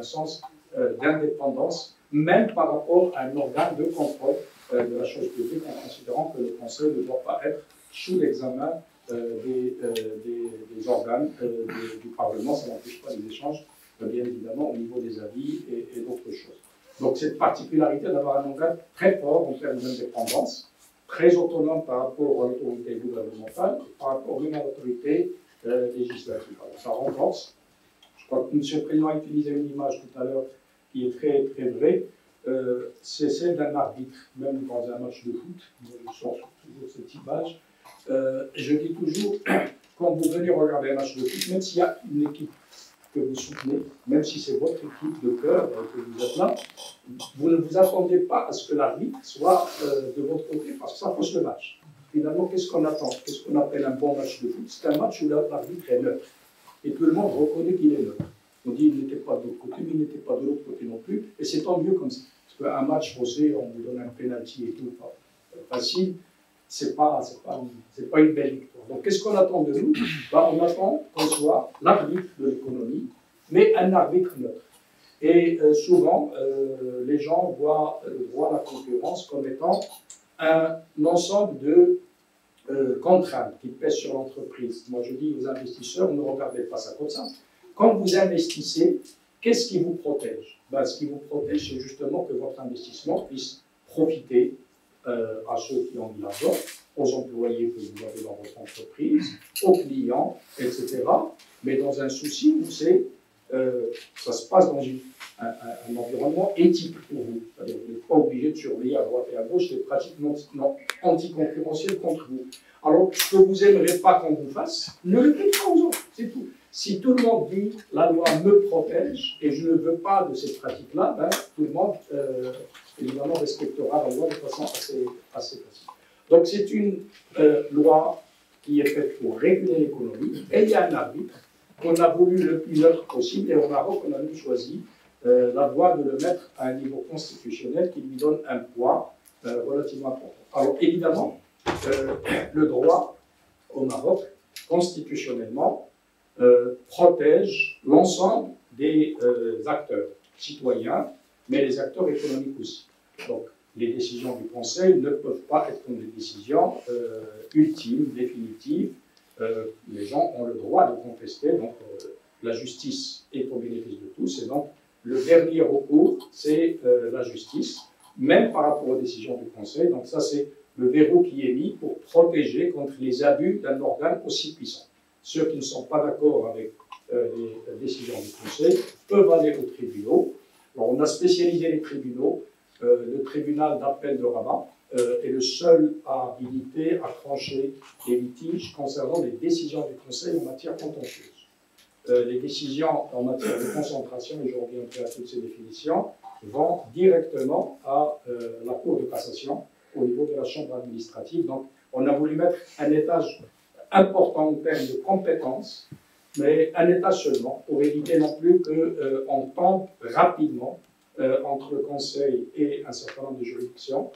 un sens d'indépendance, même par rapport à un organe de contrôle de la chose publique, en considérant que le Conseil ne doit pas être sous l'examen des organes du Parlement. Ça n'empêche pas les échanges, bien évidemment, au niveau des avis et d'autres choses. Donc cette particularité d'avoir un organe très fort en termes d'indépendance, très autonome par rapport à l'autorité gouvernementale et par rapport même à l'autorité législative. Alors ça renforce. Je crois que M. le Président a utilisé une image tout à l'heure qui est très, très vraie. C'est celle d'un arbitre, même dans un match de foot. Je sors toujours cette image. Je dis toujours, quand vous venez regarder un match de foot, même s'il y a une équipe que vous soutenez, même si c'est votre équipe de cœur que vous êtes là, vous ne vous attendez pas à ce que l'arbitre soit de votre côté, parce que ça fausse le match. Finalement, qu'est-ce qu'on attend? Qu'est-ce qu'on appelle un bon match de foot? C'est un match où l'arbitre est neutre. Et tout le monde reconnaît qu'il est neutre. On dit qu'il n'était pas de l'autre côté, mais il n'était pas de l'autre côté non plus. Et c'est tant mieux comme ça. Parce qu'un match faussé, on vous donne un pénalty et tout, facile, c'est pas une belle victoire. Donc qu'est-ce qu'on attend de nous? On attend qu'on soit l'arbitre de l'économie, mais un arbitre neutre. Et souvent, les gens voient le droit à la concurrence comme étant un ensemble de contraintes qui pèsent sur l'entreprise. Moi, je dis aux investisseurs, ne regardez pas ça comme ça. Quand vous investissez, qu'est-ce qui vous protège? Ce qui vous protège, c'est justement que votre investissement puisse profiter à ceux qui ont de l'argent, aux employés que vous avez dans votre entreprise, aux clients, etc. Mais dans un souci où ça se passe dans un environnement éthique pour vous. C'est-à-dire que vous n'êtes pas obligé de surveiller à droite et à gauche des pratiques anticoncurrentielles contre vous. Alors, ce que vous n'aimerez pas qu'on vous fasse, ne le faites pas aux autres, c'est tout. Si tout le monde dit « la loi me protège et je ne veux pas de cette pratique-là », tout le monde, évidemment, respectera la loi de façon assez facile. Donc, c'est une loi qui est faite pour réguler l'économie, et il y a un arbitre qu'on a voulu le plus neutre possible, et au Maroc, on a nous choisi la voie de le mettre à un niveau constitutionnel qui lui donne un poids relativement important. Alors, évidemment, le droit au Maroc, constitutionnellement, protège l'ensemble des acteurs citoyens, mais les acteurs économiques aussi. Donc, les décisions du Conseil ne peuvent pas être des décisions ultimes, définitives. Les gens ont le droit de contester, donc la justice est au bénéfice de tous, et donc le dernier recours, c'est la justice, même par rapport aux décisions du Conseil. Donc ça, c'est le verrou qui est mis pour protéger contre les abus d'un organe aussi puissant. Ceux qui ne sont pas d'accord avec les décisions du Conseil peuvent aller aux tribunaux. Alors, on a spécialisé les tribunaux. Le tribunal d'appel de Rabat est le seul habilité à trancher les litiges concernant les décisions du Conseil en matière contentieuse. Les décisions en matière de concentration, et je reviendrai à toutes ces définitions, vont directement à la Cour de cassation au niveau de la Chambre administrative. Donc, on a voulu mettre un étage important en termes de compétences, mais un étage seulement, pour éviter non plus qu'on tombe rapidement entre le Conseil et un certain nombre de juridictions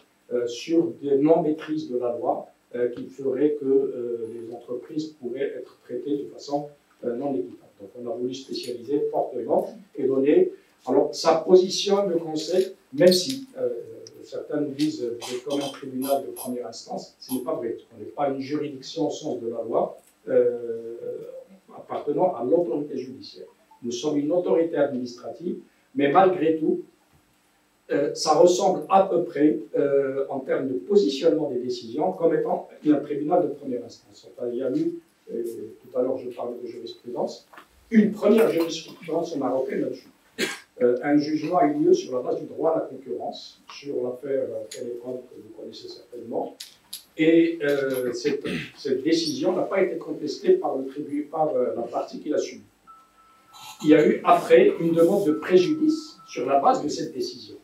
sur des non-maîtrises de la loi qui feraient que les entreprises pourraient être traitées de façon non équitable. Donc on a voulu spécialiser fortement et donner... Alors ça positionne le Conseil, même si certains nous disent c'est comme un tribunal de première instance, ce n'est pas vrai. On n'est pas une juridiction au sens de la loi appartenant à l'autorité judiciaire. Nous sommes une autorité administrative, mais malgré tout, ça ressemble à peu près, en termes de positionnement des décisions, comme étant un tribunal de première instance. Enfin, il y a eu, tout à l'heure je parlais de jurisprudence, une première jurisprudence marocaine là-dessus. Un jugement a eu lieu sur la base du droit à la concurrence, sur l'affaire Télécom que vous connaissez certainement, et cette décision n'a pas été contestée par la partie qui l'a subie. Il y a eu après une demande de préjudice sur la base de cette décision.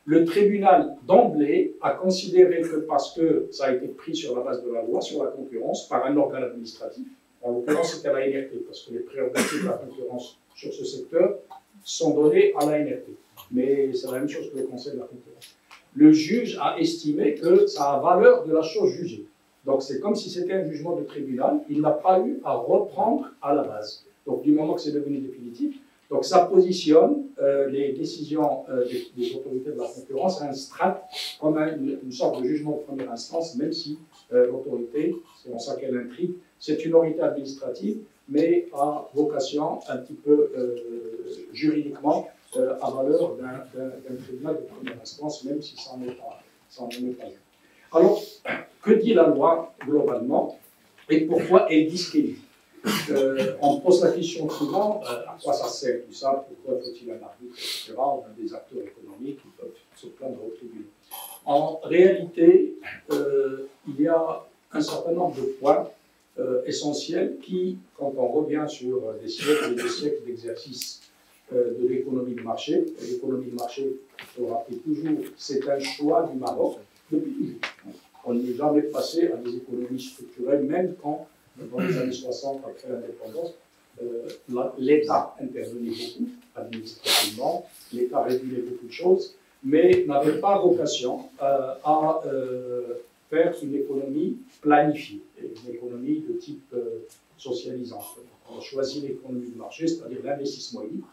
Le tribunal d'emblée a considéré que parce que ça a été pris sur la base de la loi sur la concurrence par un organe administratif, en l'occurrence c'était la NRT, parce que les prérogatives de la concurrence sur ce secteur sont données à la NRT. Mais c'est la même chose que le Conseil de la concurrence. Le juge a estimé que ça a valeur de la chose jugée. Donc c'est comme si c'était un jugement de tribunal, il n'a pas eu à reprendre à la base. Donc du moment que c'est devenu définitif, donc ça positionne les décisions des autorités de la concurrence à un strat comme une sorte de jugement de première instance, même si l'autorité, c'est en ça qu'elle intrigue, c'est une autorité administrative, mais a vocation un petit peu juridiquement à valeur d'un tribunal de première instance, même si ça n'en est pas un. Alors, que dit la loi globalement et pourquoi elle disqualifie? On pose la question souvent, à quoi ça sert tout ça, pourquoi faut-il un arbitre, etc. On a des acteurs économiques qui peuvent se plaindre au tribunal. En réalité, il y a un certain nombre de points essentiels qui, quand on revient sur des siècles et des siècles d'exercice de l'économie de marché, l'économie de marché, il faut rappeler toujours, c'est un choix du Maroc depuis toujours. On n'est jamais passé à des économies structurelles, même quand, dans les années 60, après l'indépendance, l'État intervenait beaucoup administrativement, l'État régulait beaucoup de choses, mais n'avait pas vocation à faire une économie planifiée, une économie de type socialisant. On a choisi l'économie de marché, c'est-à-dire l'investissement est libre,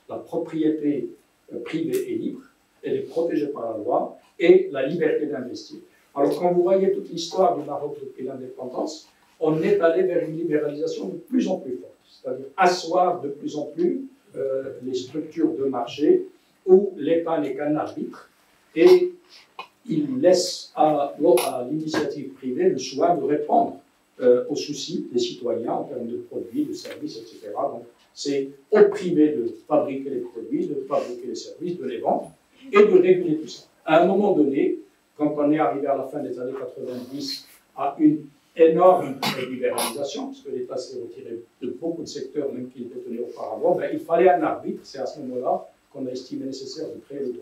la propriété privée est libre, elle est protégée par la loi, et la liberté d'investir. Alors quand vous voyez toute l'histoire du Maroc depuis l'indépendance, on est allé vers une libéralisation de plus en plus forte, c'est-à-dire asseoir de plus en plus les structures de marché où l'État n'est qu'un arbitre et il laisse à l'initiative privée le choix de répondre aux soucis des citoyens en termes de produits, de services, etc. Donc c'est au privé de fabriquer les produits, de fabriquer les services, de les vendre et de réguler tout ça. À un moment donné, quand on est arrivé à la fin des années 90 à une énorme libéralisation, parce que l'État s'est retiré de beaucoup de secteurs, même qu'il détenait auparavant, ben, il fallait un arbitre. C'est à ce moment-là qu'on a estimé nécessaire de créer le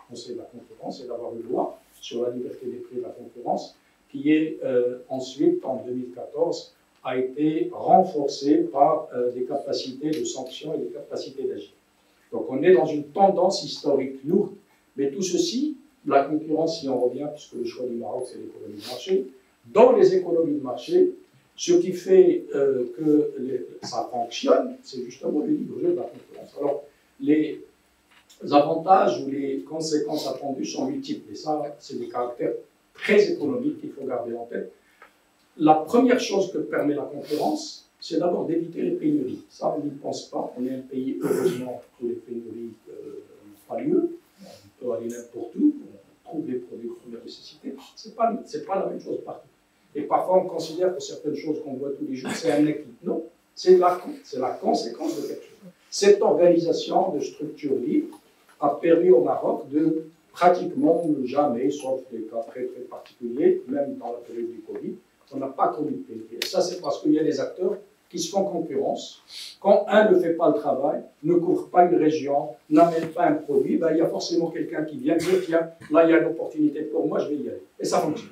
Conseil de la concurrence et d'avoir une loi sur la liberté des prix de la concurrence, qui est ensuite, en 2014, a été renforcée par des capacités de sanction et des capacités d'agir. Donc on est dans une tendance historique lourde, mais tout ceci, la concurrence, si on revient, puisque le choix du Maroc, c'est l'économie de marché, dans les économies de marché, ce qui fait que ça fonctionne, c'est justement le libre jeu de la concurrence. Alors, les avantages ou les conséquences attendues sont multiples, et ça, c'est des caractères très économiques qu'il faut garder en tête. La première chose que permet la concurrence, c'est d'abord d'éviter les pénuries. Ça, on n'y pense pas. On est un pays, heureusement, où les pénuries n'ont pas lieu. On peut aller n'importe où, on trouve des produits de première nécessité. Ce n'est pas la même chose partout. Et parfois, on considère que certaines choses qu'on voit tous les jours, c'est un équilibre. Non, c'est la conséquence de quelque chose. Cette organisation de structures libres a permis au Maroc de pratiquement jamais, sauf des cas très très particuliers, même dans la période du Covid, on n'a pas connu de pénurie. Et ça, c'est parce qu'il y a des acteurs qui se font concurrence. Quand un ne fait pas le travail, ne couvre pas une région, n'amène pas un produit, ben, il y a forcément quelqu'un qui vient dire, tiens, là, il y a une opportunité pour moi, je vais y aller. Et ça fonctionne.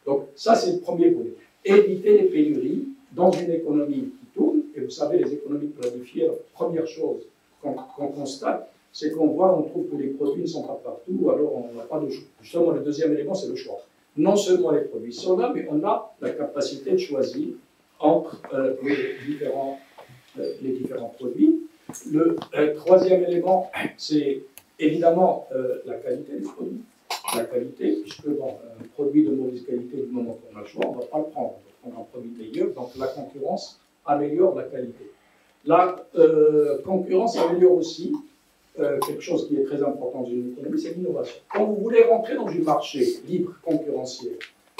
Donc, ça, c'est le premier volet. Éviter les pénuries dans une économie qui tourne. Et vous savez, les économies planifiées, la première chose qu'on constate, c'est qu'on voit, on trouve que les produits ne sont pas partout, alors on n'a pas de choix. Justement, le deuxième élément, c'est le choix. Non seulement les produits sont là, mais on a la capacité de choisir entre les différents produits. Le troisième élément, c'est évidemment la qualité des produits. La qualité, puisque bon, un produit de mauvaise qualité, du moment qu'on a le choix, on ne va pas le prendre. On va prendre un produit meilleur, donc la concurrence améliore la qualité. La concurrence améliore aussi quelque chose qui est très important dans une économie, c'est l'innovation. Quand vous voulez rentrer dans un marché libre, concurrentiel,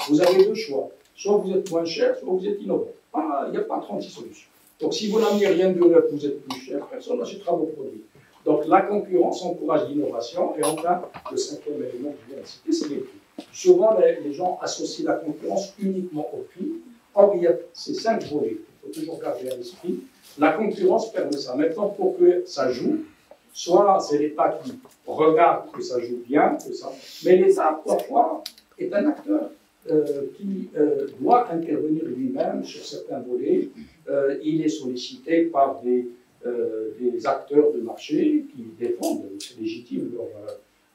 vous avez deux choix. Soit vous êtes moins cher, soit vous êtes innovant. Il n'y a pas 36 solutions. Donc si vous n'amenez rien de neuf, vous êtes plus cher, personne n'achètera vos produits. Donc la concurrence encourage l'innovation. Et enfin, le cinquième élément que je viens de citer, c'est les prix. Souvent, les gens associent la concurrence uniquement au prix. Or, il y a ces 5 volets. Il faut toujours garder à l'esprit. La concurrence permet ça. Maintenant, pour que ça joue, soit c'est l'État qui regarde que ça joue bien, mais l'État, parfois, est un acteur qui doit intervenir lui-même sur certains volets. Il est sollicité par des acteurs de marché qui défendent, c'est légitime,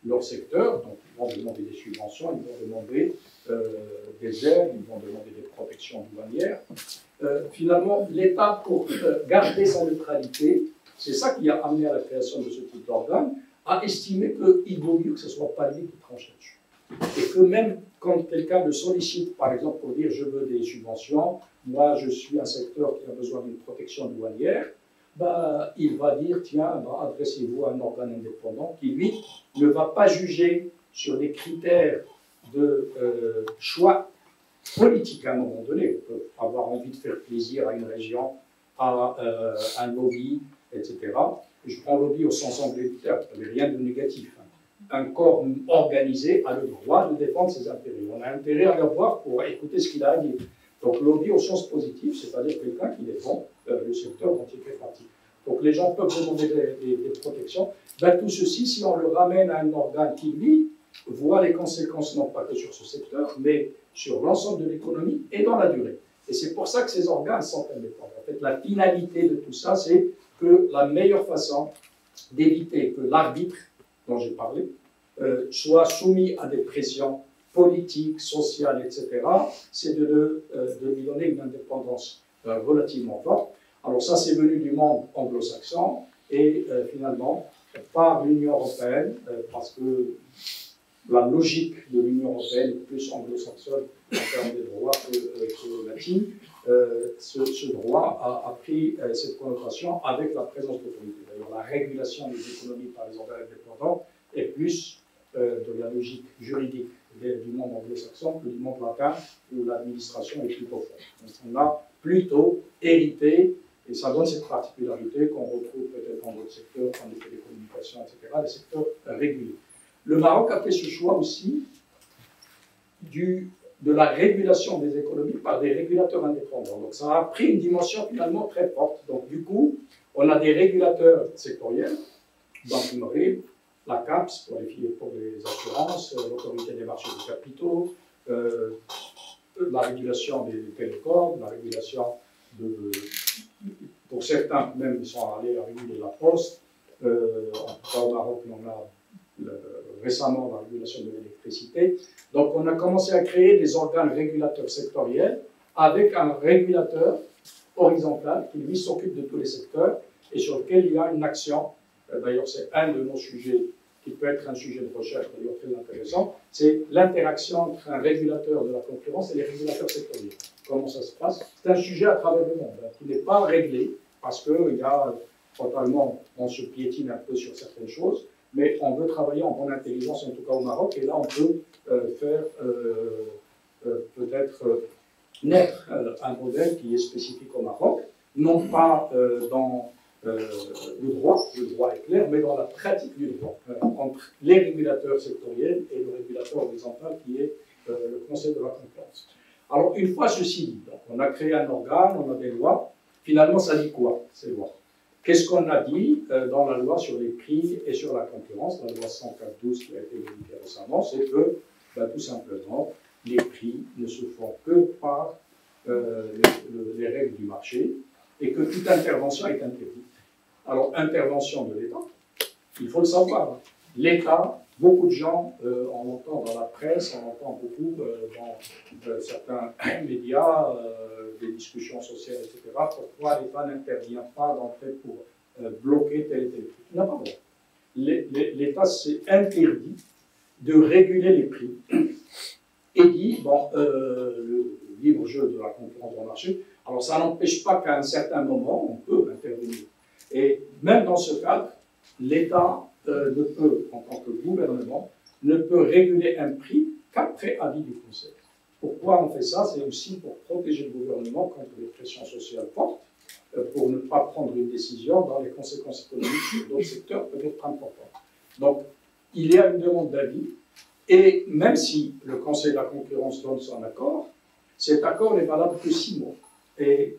leur secteur. Donc, ils vont demander des subventions, ils vont demander des aides, ils vont demander des protections douanières. Finalement, l'État, pour garder sa neutralité, C'est ça qui a amené à la création de ce type d'organe, à estimer qu'il vaut mieux que ce ne soit pas lui qui tranche là-dessus. Et que même quand quelqu'un le sollicite, par exemple, pour dire je veux des subventions, moi je suis un secteur qui a besoin d'une protection douanière, bah, il va dire tiens, bah, adressez-vous à un organe indépendant qui, lui, ne va pas juger sur des critères de choix politique à un moment donné. On peut avoir envie de faire plaisir à une région, à un lobby, etc. Je prends lobby au sens anglais du terme, il n'y a rien de négatif. Un corps organisé a le droit de défendre ses intérêts. On a intérêt à le voir pour écouter ce qu'il a à dire. Donc lobby au sens positif, c'est-à-dire quelqu'un qui défend le secteur dont il fait partie. Donc les gens peuvent demander des protections. Ben, tout ceci, si on le ramène à un organe qui, lui, voit les conséquences non pas que sur ce secteur, mais sur l'ensemble de l'économie et dans la durée. Et c'est pour ça que ces organes sont indépendants. En fait, la finalité de tout ça, c'est que la meilleure façon d'éviter que l'arbitre, dont j'ai parlé, soit soumis à des pressions politiques, sociales, etc., c'est de lui donner une indépendance relativement forte. Alors ça, c'est venu du monde anglo-saxon et finalement, par l'Union européenne, parce que la logique de l'Union européenne est plus anglo-saxonne en termes de droit que latine. Ce droit a pris cette connotation avec la présence d'autorité. D'ailleurs, la régulation des économies par les organes indépendants est plus de la logique juridique du monde anglo-saxon que du monde latin, où l'administration est plutôt forte. Donc, on a plutôt hérité, et ça donne cette particularité qu'on retrouve peut-être dans d'autres secteurs, comme les télécommunications, etc., des secteurs régulés. Le Maroc a fait ce choix aussi de la régulation des économies par des régulateurs indépendants. Donc ça a pris une dimension finalement très forte. Donc du coup, on a des régulateurs sectoriels, Banque du Maghreb, la CAPS pour les assurances, l'autorité des marchés de capitaux, la régulation des télécoms, la régulation pour certains même ils sont allés à réguler la poste. En tout cas au Maroc, on a récemment la régulation de l'électricité. Donc on a commencé à créer des organes régulateurs sectoriels avec un régulateur horizontal qui lui s'occupe de tous les secteurs et sur lequel il y a une action. D'ailleurs c'est un de nos sujets qui peut être un sujet de recherche d'ailleurs très intéressant, c'est l'interaction entre un régulateur de la concurrence et les régulateurs sectoriels. Comment ça se passe? C'est un sujet à travers le monde qui n'est pas réglé parce qu'il y a totalement, on se piétine un peu sur certaines choses, mais on veut travailler en bonne intelligence, en tout cas au Maroc, et là on peut faire peut-être naître un modèle qui est spécifique au Maroc, non pas dans le droit est clair, mais dans la pratique du droit, entre les régulateurs sectoriels et le régulateur horizontal qui est le Conseil de la concurrence. Alors une fois ceci dit, donc, on a créé un organe, on a des lois, finalement ça dit quoi ces lois? Qu'est-ce qu'on a dit dans la loi sur les prix et sur la concurrence, la loi 104/12 qui a été modifiée récemment, c'est que, tout simplement, les prix ne se font que par les règles du marché et que toute intervention est interdite. Alors, intervention de l'État, il faut le savoir. L'État, beaucoup de gens, on entend dans la presse, on entend beaucoup dans certains médias, des discussions sociales, etc. Pourquoi l'État n'intervient pas d'entrée pour bloquer tel et tel prix? Il n'a pas droit. L'État s'est interdit de réguler les prix et dit, bon, le libre jeu de la concurrence dans le marché, alors ça n'empêche pas qu'à un certain moment, on peut intervenir. Et même dans ce cadre, l'État ne peut, en tant que gouvernement, ne peut réguler un prix qu'après avis du Conseil. Pourquoi on fait ça? C'est aussi pour protéger le gouvernement contre les pressions sociales fortes, pour ne pas prendre une décision dont les conséquences économiques sur d'autres secteurs peuvent être importantes. Donc, il y a une demande d'avis, et même si le Conseil de la concurrence donne son accord, cet accord n'est valable que 6 mois, et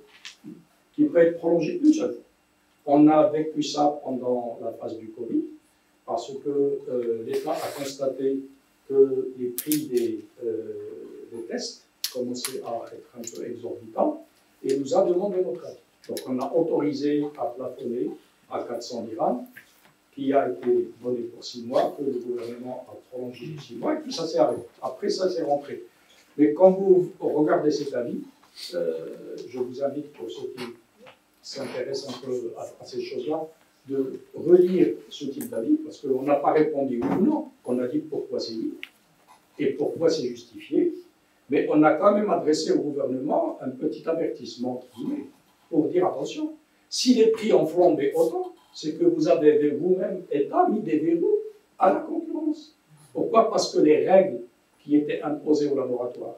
qui peut être prolongé une seule fois. On a vécu ça pendant la phase du Covid, parce que l'État a constaté que les prix des tests commençaient à être un peu exorbitants et nous a demandé notre aide. Donc on a autorisé à plafonner à 400 dirhams, qui a été donné pour 6 mois, que le gouvernement a prolongé de 6 mois, et puis ça s'est arrêté. Après, ça s'est rentré. Mais quand vous regardez cet avis, je vous invite, pour ceux qui s'intéressent un peu à ces choses-là, de relire ce type d'avis, parce qu'on n'a pas répondu oui ou non, on a dit pourquoi c'est oui et pourquoi c'est justifié, mais on a quand même adressé au gouvernement un petit avertissement pour dire attention, si les prix ont flambé autant, c'est que vous avez vous-même, État, mis des verrous à la concurrence. Pourquoi? Parce que les règles qui étaient imposées au laboratoire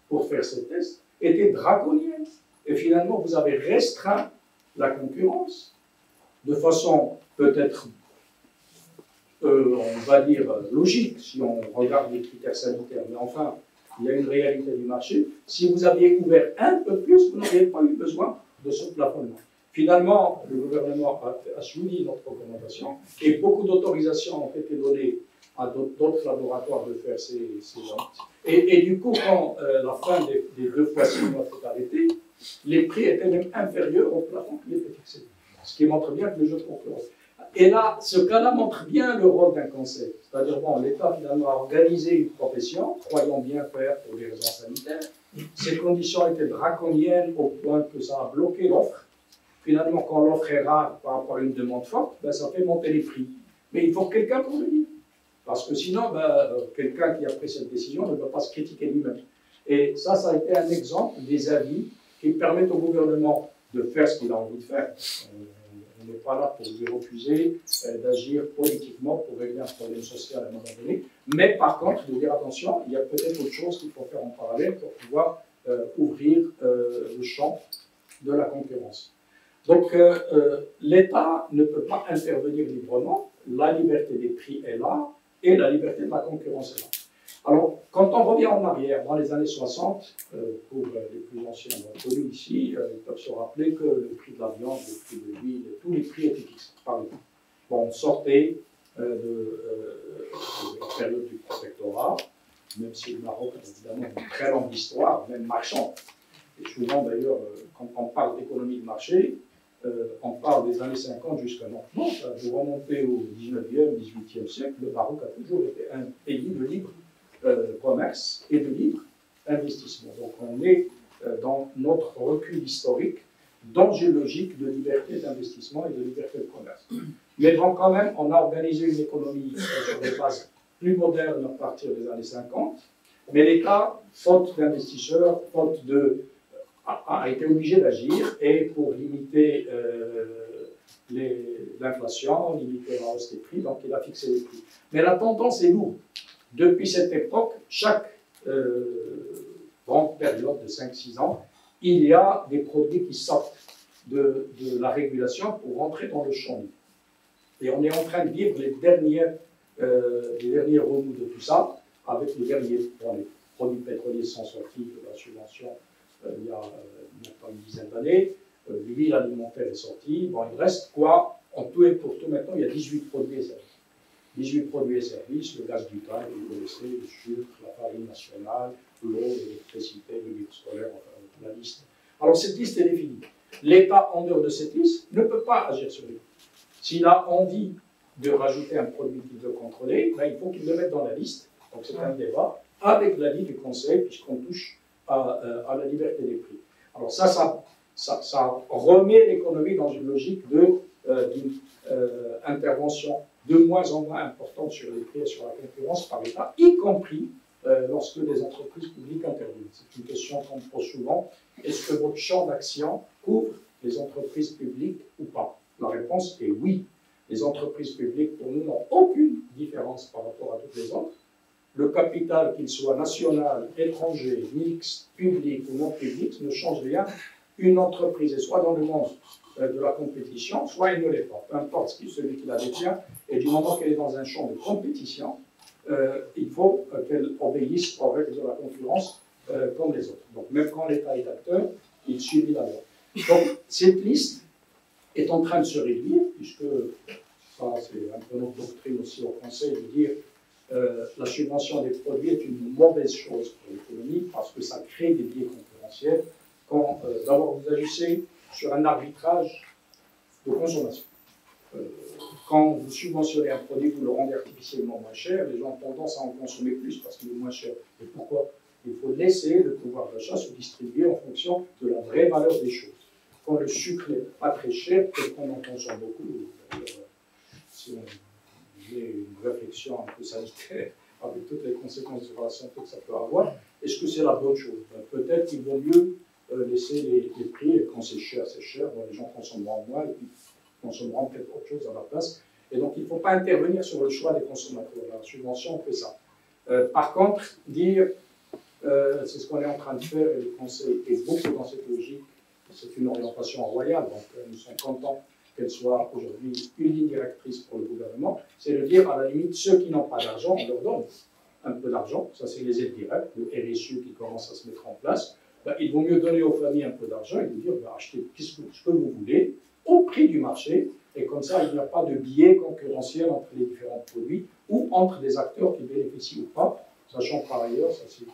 pour faire ces tests étaient draconiennes. Et finalement, vous avez restreint la concurrence de façon peut-être, on va dire, logique, si on regarde les critères sanitaires. Mais enfin, il y a une réalité du marché. Si vous aviez ouvert un peu plus, vous n'auriez pas eu besoin de ce plafonnement. Finalement, le gouvernement a suivi notre recommandation et beaucoup d'autorisations ont été données à d'autres laboratoires de faire ces ventes. Et du coup, quand la fin des 2 fois 6 mois s'est arrêtée, les prix étaient même inférieurs au plafond qui était fixé. Ce qui montre bien que le jeu de concurrence. Et là, ce cas-là montre bien le rôle d'un conseil. C'est-à-dire, bon, l'État finalement a organisé une profession, croyant bien faire pour des raisons sanitaires. Ces conditions étaient draconiennes au point que ça a bloqué l'offre. Finalement, quand l'offre est rare par rapport à une demande forte, ben, ça fait monter les prix. Mais il faut quelqu'un pour le dire. Parce que sinon, ben, quelqu'un qui a pris cette décision ne va pas se critiquer lui-même. Et ça a été un exemple des avis qui permettent au gouvernement de faire ce qu'il a envie de faire. On n'est pas là pour lui refuser d'agir politiquement pour régler un problème social à un moment donné. Mais par contre, de dire attention, il y a peut-être autre chose qu'il faut faire en parallèle pour pouvoir ouvrir le champ de la concurrence. Donc, l'État ne peut pas intervenir librement. La liberté des prix est là et la liberté de la concurrence est là. Alors, quand on revient en arrière, dans les années 60, pour les plus anciens d'entre nous ici, ils peuvent se rappeler que le prix de la viande, le prix de l'huile, tous les prix étaient fixés par l'État. Bon, on sortait de la période du protectorat, même si le Maroc a évidemment une très longue histoire, même marchande. Et souvent, d'ailleurs, quand on parle d'économie de marché, on parle des années 50 jusqu'à maintenant. Vous remontez au 19e, 18e siècle, le Maroc a toujours été un pays de libre commerce et de libre investissement. Donc on est dans notre recul historique dans une logique de liberté d'investissement et de liberté de commerce. Mais bon, quand même, on a organisé une économie sur des bases plus modernes à partir des années 50, mais l'État, faute d'investisseurs, faute de a été obligé d'agir et pour limiter l'inflation, limiter la hausse des prix, donc il a fixé les prix. Mais la tendance est lourde. Depuis cette époque, chaque grande période de 5-6 ans, il y a des produits qui sortent de la régulation pour rentrer dans le champ libre. Et on est en train de vivre les derniers remous de tout ça, avec les derniers. Bon, les produits pétroliers sont sortis de la subvention il y a maintenant une dizaine d'années. L'huile alimentaire est sortie. Bon, il reste quoi? En tout et pour tout, maintenant, il y a 18 produits et services. 18 produits et services, le gaz butane, vous connaissez, le sucre, la farine nationale, l'eau, l'électricité, le livre scolaire, enfin, la liste. Alors, cette liste est définie. L'État, en dehors de cette liste, ne peut pas agir sur les prix. S'il a envie de rajouter un produit qu'il veut contrôler, ben, il faut qu'il le mette dans la liste. Donc, c'est un débat avec l'avis du Conseil, puisqu'on touche à la liberté des prix. Alors, ça remet l'économie dans une logique d'une intervention de moins en moins importante sur les prix et sur la concurrence par l'État, y compris lorsque les entreprises publiques interviennent. C'est une question qu'on me pose souvent. Est-ce que votre champ d'action couvre les entreprises publiques ou pas? La réponse est oui. Les entreprises publiques, pour nous, n'ont aucune différence par rapport à toutes les autres. Le capital, qu'il soit national, étranger, mixte, public ou non public, ne change rien. Une entreprise est soit dans le monde de la compétition, soit elle ne l'est pas. Peu importe celui qui la détient, et du moment qu'elle est dans un champ de compétition, il faut qu'elle obéisse aux règles de la concurrence comme les autres. Donc même quand l'État est acteur, il subit la loi. Donc cette liste est en train de se réduire, puisque ça c'est un peu notre doctrine aussi au Conseil de dire la subvention des produits est une mauvaise chose pour l'économie parce que ça crée des biais concurrentiels quand d'abord vous agissez sur un arbitrage de consommation. Quand vous subventionnez un produit, vous le rendez artificiellement moins cher, les gens ont tendance à en consommer plus parce qu'il est moins cher. Et pourquoi? Il faut laisser le pouvoir d'achat se distribuer en fonction de la vraie valeur des choses. Quand le sucre n'est pas très cher, peut-être qu'on en consomme beaucoup, si on faisait une réflexion un peu sanitaire, avec toutes les conséquences sur la santé que ça peut avoir, est-ce que c'est la bonne chose? Peut-être qu'il vaut mieux laisser les prix, et quand c'est cher, bon, les gens consommeront moins, et puis consommeront peut-être autre chose à la place. Et donc, il ne faut pas intervenir sur le choix des consommateurs. La subvention, on fait ça. Par contre, dire, c'est ce qu'on est en train de faire, et le Conseil est beaucoup dans cette logique, c'est une orientation royale, donc nous sommes contents qu'elle soit aujourd'hui une ligne directrice pour le gouvernement, c'est de dire, à la limite, ceux qui n'ont pas d'argent, on leur donne un peu d'argent, ça c'est les aides directes, le RSU qui commence à se mettre en place. Ben, il vaut mieux donner aux familles un peu d'argent et lui dire, ben, achetez ce que vous voulez, au prix du marché, et comme ça, il n'y a pas de biais concurrentiel entre les différents produits ou entre des acteurs qui bénéficient ou pas, sachant par ailleurs, ça c'est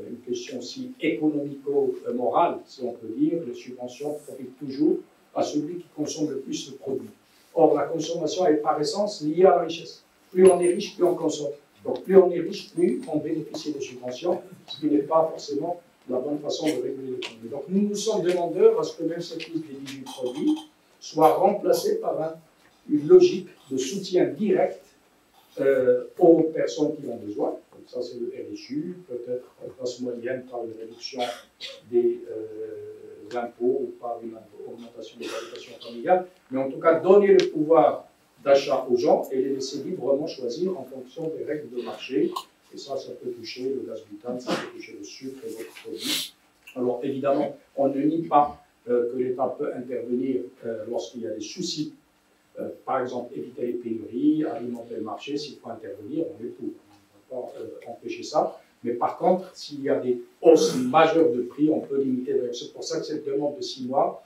une question aussi économico-morale, si on peut dire, les subventions profitent toujours à celui qui consomme le plus de produits. Or, la consommation est par essence liée à la richesse. Plus on est riche, plus on consomme. Donc, plus on est riche, plus on bénéficie des subventions, ce qui n'est pas forcément la bonne façon de réguler l'économie. Donc, nous sommes demandeurs à ce que même cette liste des 18 produits soit remplacée par une logique de soutien direct aux personnes qui ont besoin. Donc ça, c'est le RSU, peut-être en classe moyenne par une réduction des impôts ou par une augmentation des allocations familiales, mais en tout cas, donner le pouvoir d'achat aux gens et les laisser librement choisir en fonction des règles de marché. Et ça peut toucher le gaz butane, ça peut toucher le sucre et d'autres produits. Alors, évidemment, on ne nie pas que l'État peut intervenir lorsqu'il y a des soucis. Par exemple, éviter les pénuries, alimenter le marché, s'il faut intervenir, on est pour. On ne va pas empêcher ça. Mais par contre, s'il y a des hausses majeures de prix, on peut limiter. C'est pour ça que cette demande de 6 mois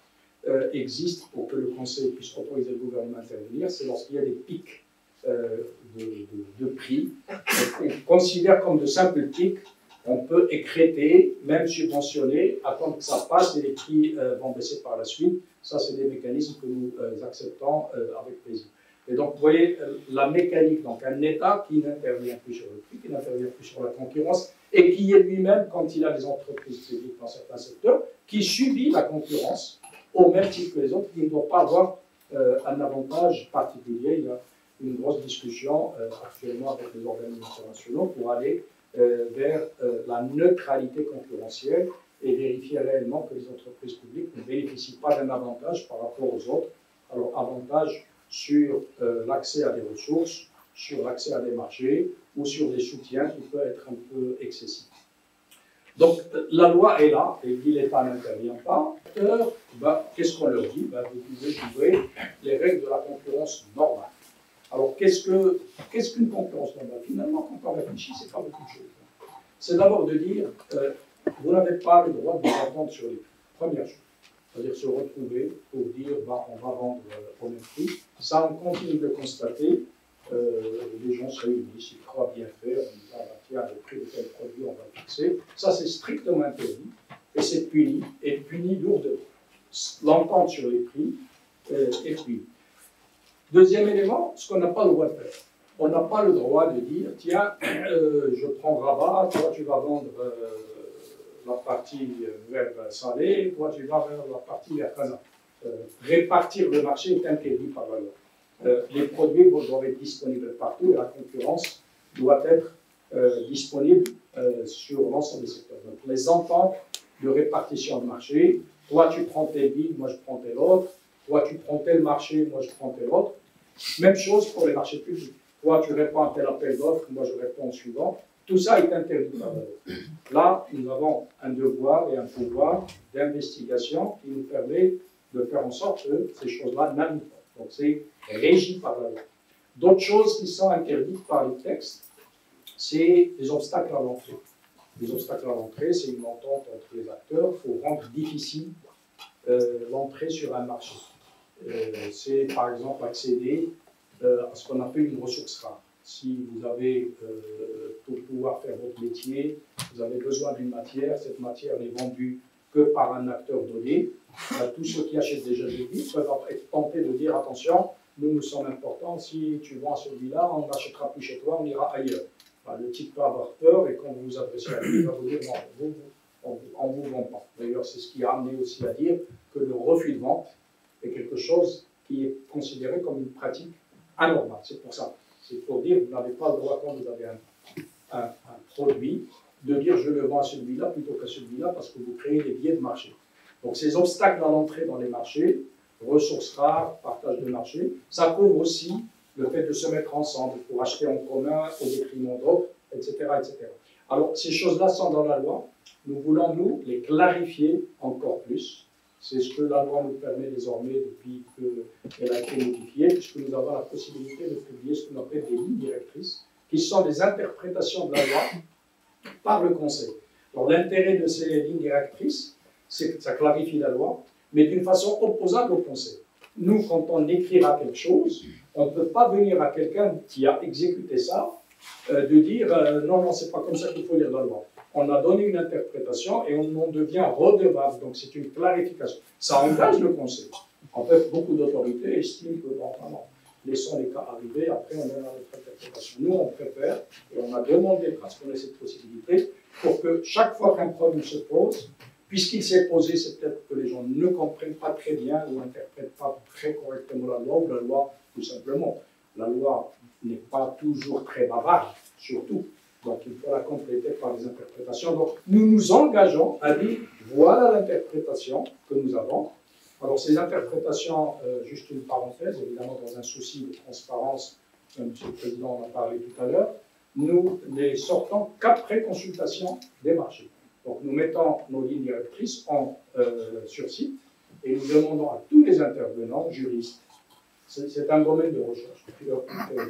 existe pour que le Conseil puisse autoriser le gouvernement à intervenir. C'est lorsqu'il y a des pics de prix. On considère comme de simples pics. On peut écréter, même subventionner, attendre que ça passe et les prix vont baisser par la suite. Ça, c'est des mécanismes que nous acceptons avec plaisir. Et donc, vous voyez, la mécanique, donc un État qui n'intervient plus sur le prix, qui n'intervient plus sur la concurrence, et qui est lui-même, quand il a des entreprises publiques dans certains secteurs, qui subit la concurrence au même titre que les autres, qui ne doit pas avoir un avantage particulier. Il y a une grosse discussion actuellement avec les organismes internationaux pour aller vers la neutralité concurrentielle et vérifier réellement que les entreprises publiques ne bénéficient pas d'un avantage par rapport aux autres. Alors, avantage sur l'accès à des ressources, sur l'accès à des marchés ou sur des soutiens qui peuvent être un peu excessifs. Donc, la loi est là, et dit l'État n'intervient pas. Qu'est-ce qu'on leur dit? Vous pouvez jouer les règles de la concurrence normale. Alors, qu'est-ce qu'une concurrence normale? Finalement, quand on réfléchit, ce n'est pas beaucoup de choses. C'est d'abord de dire, vous n'avez pas le droit de vous entendre sur les prix. Première chose. C'est-à-dire se retrouver pour dire, on va vendre au même prix. Ça, on continue de le constater. Les gens se réunissent, ils croient bien faire, on dit, tiens, le prix de tel produit, on va le fixer. Ça, c'est strictement interdit. Et c'est puni, et puni lourdement. L'entente sur les prix est punie. Deuxième élément, ce qu'on n'a pas le droit de faire. On n'a pas le droit de dire, tiens, je prends Rabat, toi tu vas vendre la partie vers Salé, toi tu vas vers la partie vers Casa. Répartir le marché est interdit par la loi. Les produits doivent être disponibles partout et la concurrence doit être disponible sur l'ensemble des secteurs. Donc les ententes de répartition de marché, toi tu prends tel billes, moi je prends tel autre, toi tu prends tel marché, moi je prends tel autre. Même chose pour les marchés publics. Toi, tu réponds à tel appel d'offres, moi je réponds au suivant. Tout ça est interdit par la loi. Là, nous avons un devoir et un pouvoir d'investigation qui nous permet de faire en sorte que ces choses-là n'arrivent pas. Donc c'est régi par la loi. D'autres choses qui sont interdites par les textes, c'est les obstacles à l'entrée. Les obstacles à l'entrée, c'est une entente entre les acteurs pour rendre difficile l'entrée sur un marché. C'est par exemple accéder à ce qu'on appelle une ressource rare. Si vous avez, pour pouvoir faire votre métier, vous avez besoin d'une matière, cette matière n'est vendue que par un acteur donné, tous ceux qui achètent déjà des billes peuvent être tentés de dire attention, nous sommes importants, si tu vends celui-là, on n'achètera plus chez toi, on ira ailleurs. Le type peut avoir peur et quand vous vous adressez à lui, il va vous dire non, on ne vous vend pas. D'ailleurs, c'est ce qui a amené aussi à dire que le refus de vente est quelque chose qui est considérée comme une pratique anormale. C'est pour ça. C'est pour dire que vous n'avez pas le droit, quand vous avez un produit, de dire je le vends à celui-là plutôt qu'à celui-là parce que vous créez des biais de marché. Donc ces obstacles à l'entrée dans les marchés, ressources rares, partage de marché, ça couvre aussi le fait de se mettre ensemble pour acheter en commun au détriment d'autres, etc., etc. Alors ces choses-là sont dans la loi. Nous voulons, nous, les clarifier encore plus. C'est ce que la loi nous permet désormais depuis qu'elle a été modifiée, puisque nous avons la possibilité de publier ce qu'on appelle des lignes directrices, qui sont des interprétations de la loi par le Conseil. Alors l'intérêt de ces lignes directrices, c'est que ça clarifie la loi, mais d'une façon opposable au Conseil. Nous, quand on écrira quelque chose, on ne peut pas venir à quelqu'un qui a exécuté ça, de dire non, non, c'est pas comme ça qu'il faut lire la loi. On a donné une interprétation et on en devient redevable, donc c'est une clarification. Ça engage le Conseil. En fait, beaucoup d'autorités estiment que bon, non, laissons les cas arriver, après on a notre interprétation. Nous, on préfère, et on a demandé parce qu'on ait cette possibilité, pour que chaque fois qu'un problème se pose, puisqu'il s'est posé, c'est peut-être que les gens ne comprennent pas très bien ou n'interprètent pas très correctement la loi, ou la loi, tout simplement. La loi n'est pas toujours très bavarde, surtout. Donc il faut la compléter par des interprétations. Donc nous nous engageons à dire, voilà l'interprétation que nous avons. Alors ces interprétations, juste une parenthèse, évidemment dans un souci de transparence, Monsieur le Président en a parlé tout à l'heure, nous les sortons qu'après consultation des marchés. Donc nous mettons nos lignes directrices sur site et nous demandons à tous les intervenants, juristes, c'est un domaine de recherche, des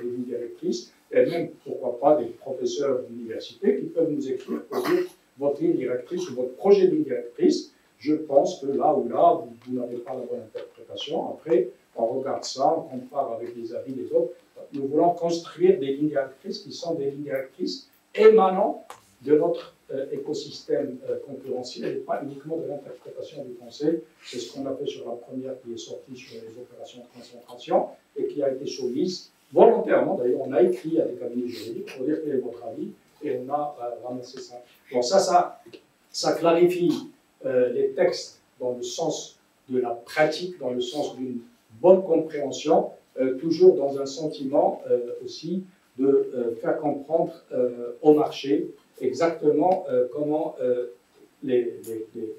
lignes directrices, et même, pourquoi pas, des professeurs d'université qui peuvent nous écrire pour dire votre ligne directrice ou votre projet de ligne directrice, je pense que là ou là, vous n'avez pas la bonne interprétation. Après, on regarde ça, on compare avec les avis des autres. Nous voulons construire des lignes directrices qui sont des lignes directrices émanant de notre écosystème concurrentiel et pas uniquement de l'interprétation du Conseil. C'est ce qu'on a fait sur la première qui est sortie sur les opérations de concentration et qui a été soumise volontairement. D'ailleurs, on a écrit à des cabinets juridiques pour dire quel est votre avis et on a ramassé ça. Bon, ça clarifie les textes dans le sens de la pratique, dans le sens d'une bonne compréhension, toujours dans un sentiment aussi de faire comprendre au marché exactement comment les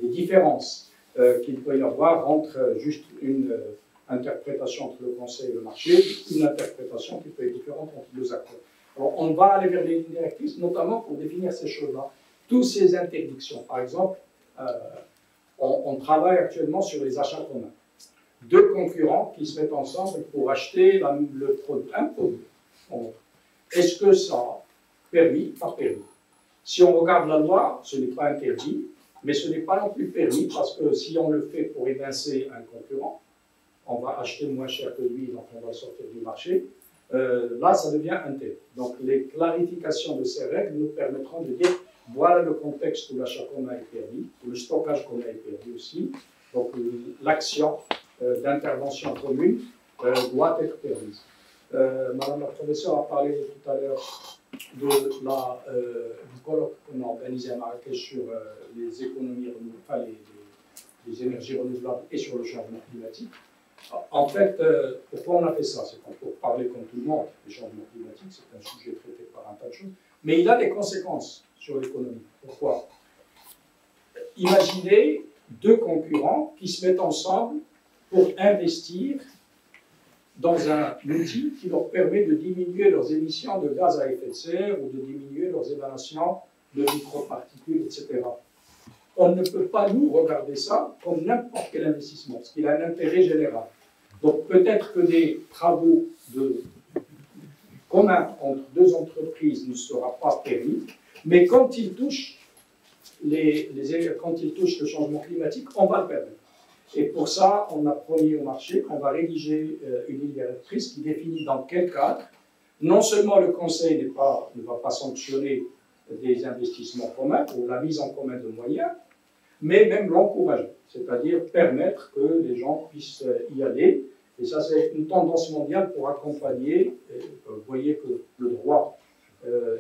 différences qu'il peut y avoir entre juste une interprétation entre le Conseil et le marché, une interprétation qui peut être différente entre deux acteurs. Alors on va aller vers les lignes directrices, notamment pour définir ces choses-là. Toutes ces interdictions, par exemple, on travaille actuellement sur les achats communs. Deux concurrents qui se mettent ensemble pour acheter un produit. Est-ce que ça permis, pas permis? Si on regarde la loi, ce n'est pas interdit, mais ce n'est pas non plus permis parce que si on le fait pour évincer un concurrent, on va acheter moins cher que lui, donc on va sortir du marché. Là, ça devient interdit. Donc les clarifications de ces règles nous permettront de dire voilà le contexte où l'achat commun est permis, où le stockage commun est permis aussi. Donc l'action d'intervention commune doit être permise. Madame la professeure a parlé tout à l'heure du colloque qu'on a organisé à Marrakech sur les économies renouvelables, enfin les énergies renouvelables et sur le changement climatique. En fait, pourquoi on a fait ça? C'est pour parler comme tout le monde. Le changement climatique, c'est un sujet traité par un tas de choses, mais il a des conséquences sur l'économie. Pourquoi? Imaginez deux concurrents qui se mettent ensemble pour investir dans un outil qui leur permet de diminuer leurs émissions de gaz à effet de serre ou de diminuer leurs émanations de microparticules, etc. On ne peut pas, nous, regarder ça comme n'importe quel investissement, parce qu'il a un intérêt général. Donc peut-être que des travaux communs entre deux entreprises ne seront pas permis, mais quand ils touchent le changement climatique, on va le permettre. Et pour ça, on a promis au marché qu'on va rédiger une ligne directrice qui définit dans quel cadre, non seulement le Conseil ne va pas sanctionner des investissements communs ou la mise en commun de moyens, mais même l'encourager, c'est-à-dire permettre que les gens puissent y aller. Et ça, c'est une tendance mondiale pour accompagner. Vous voyez que le droit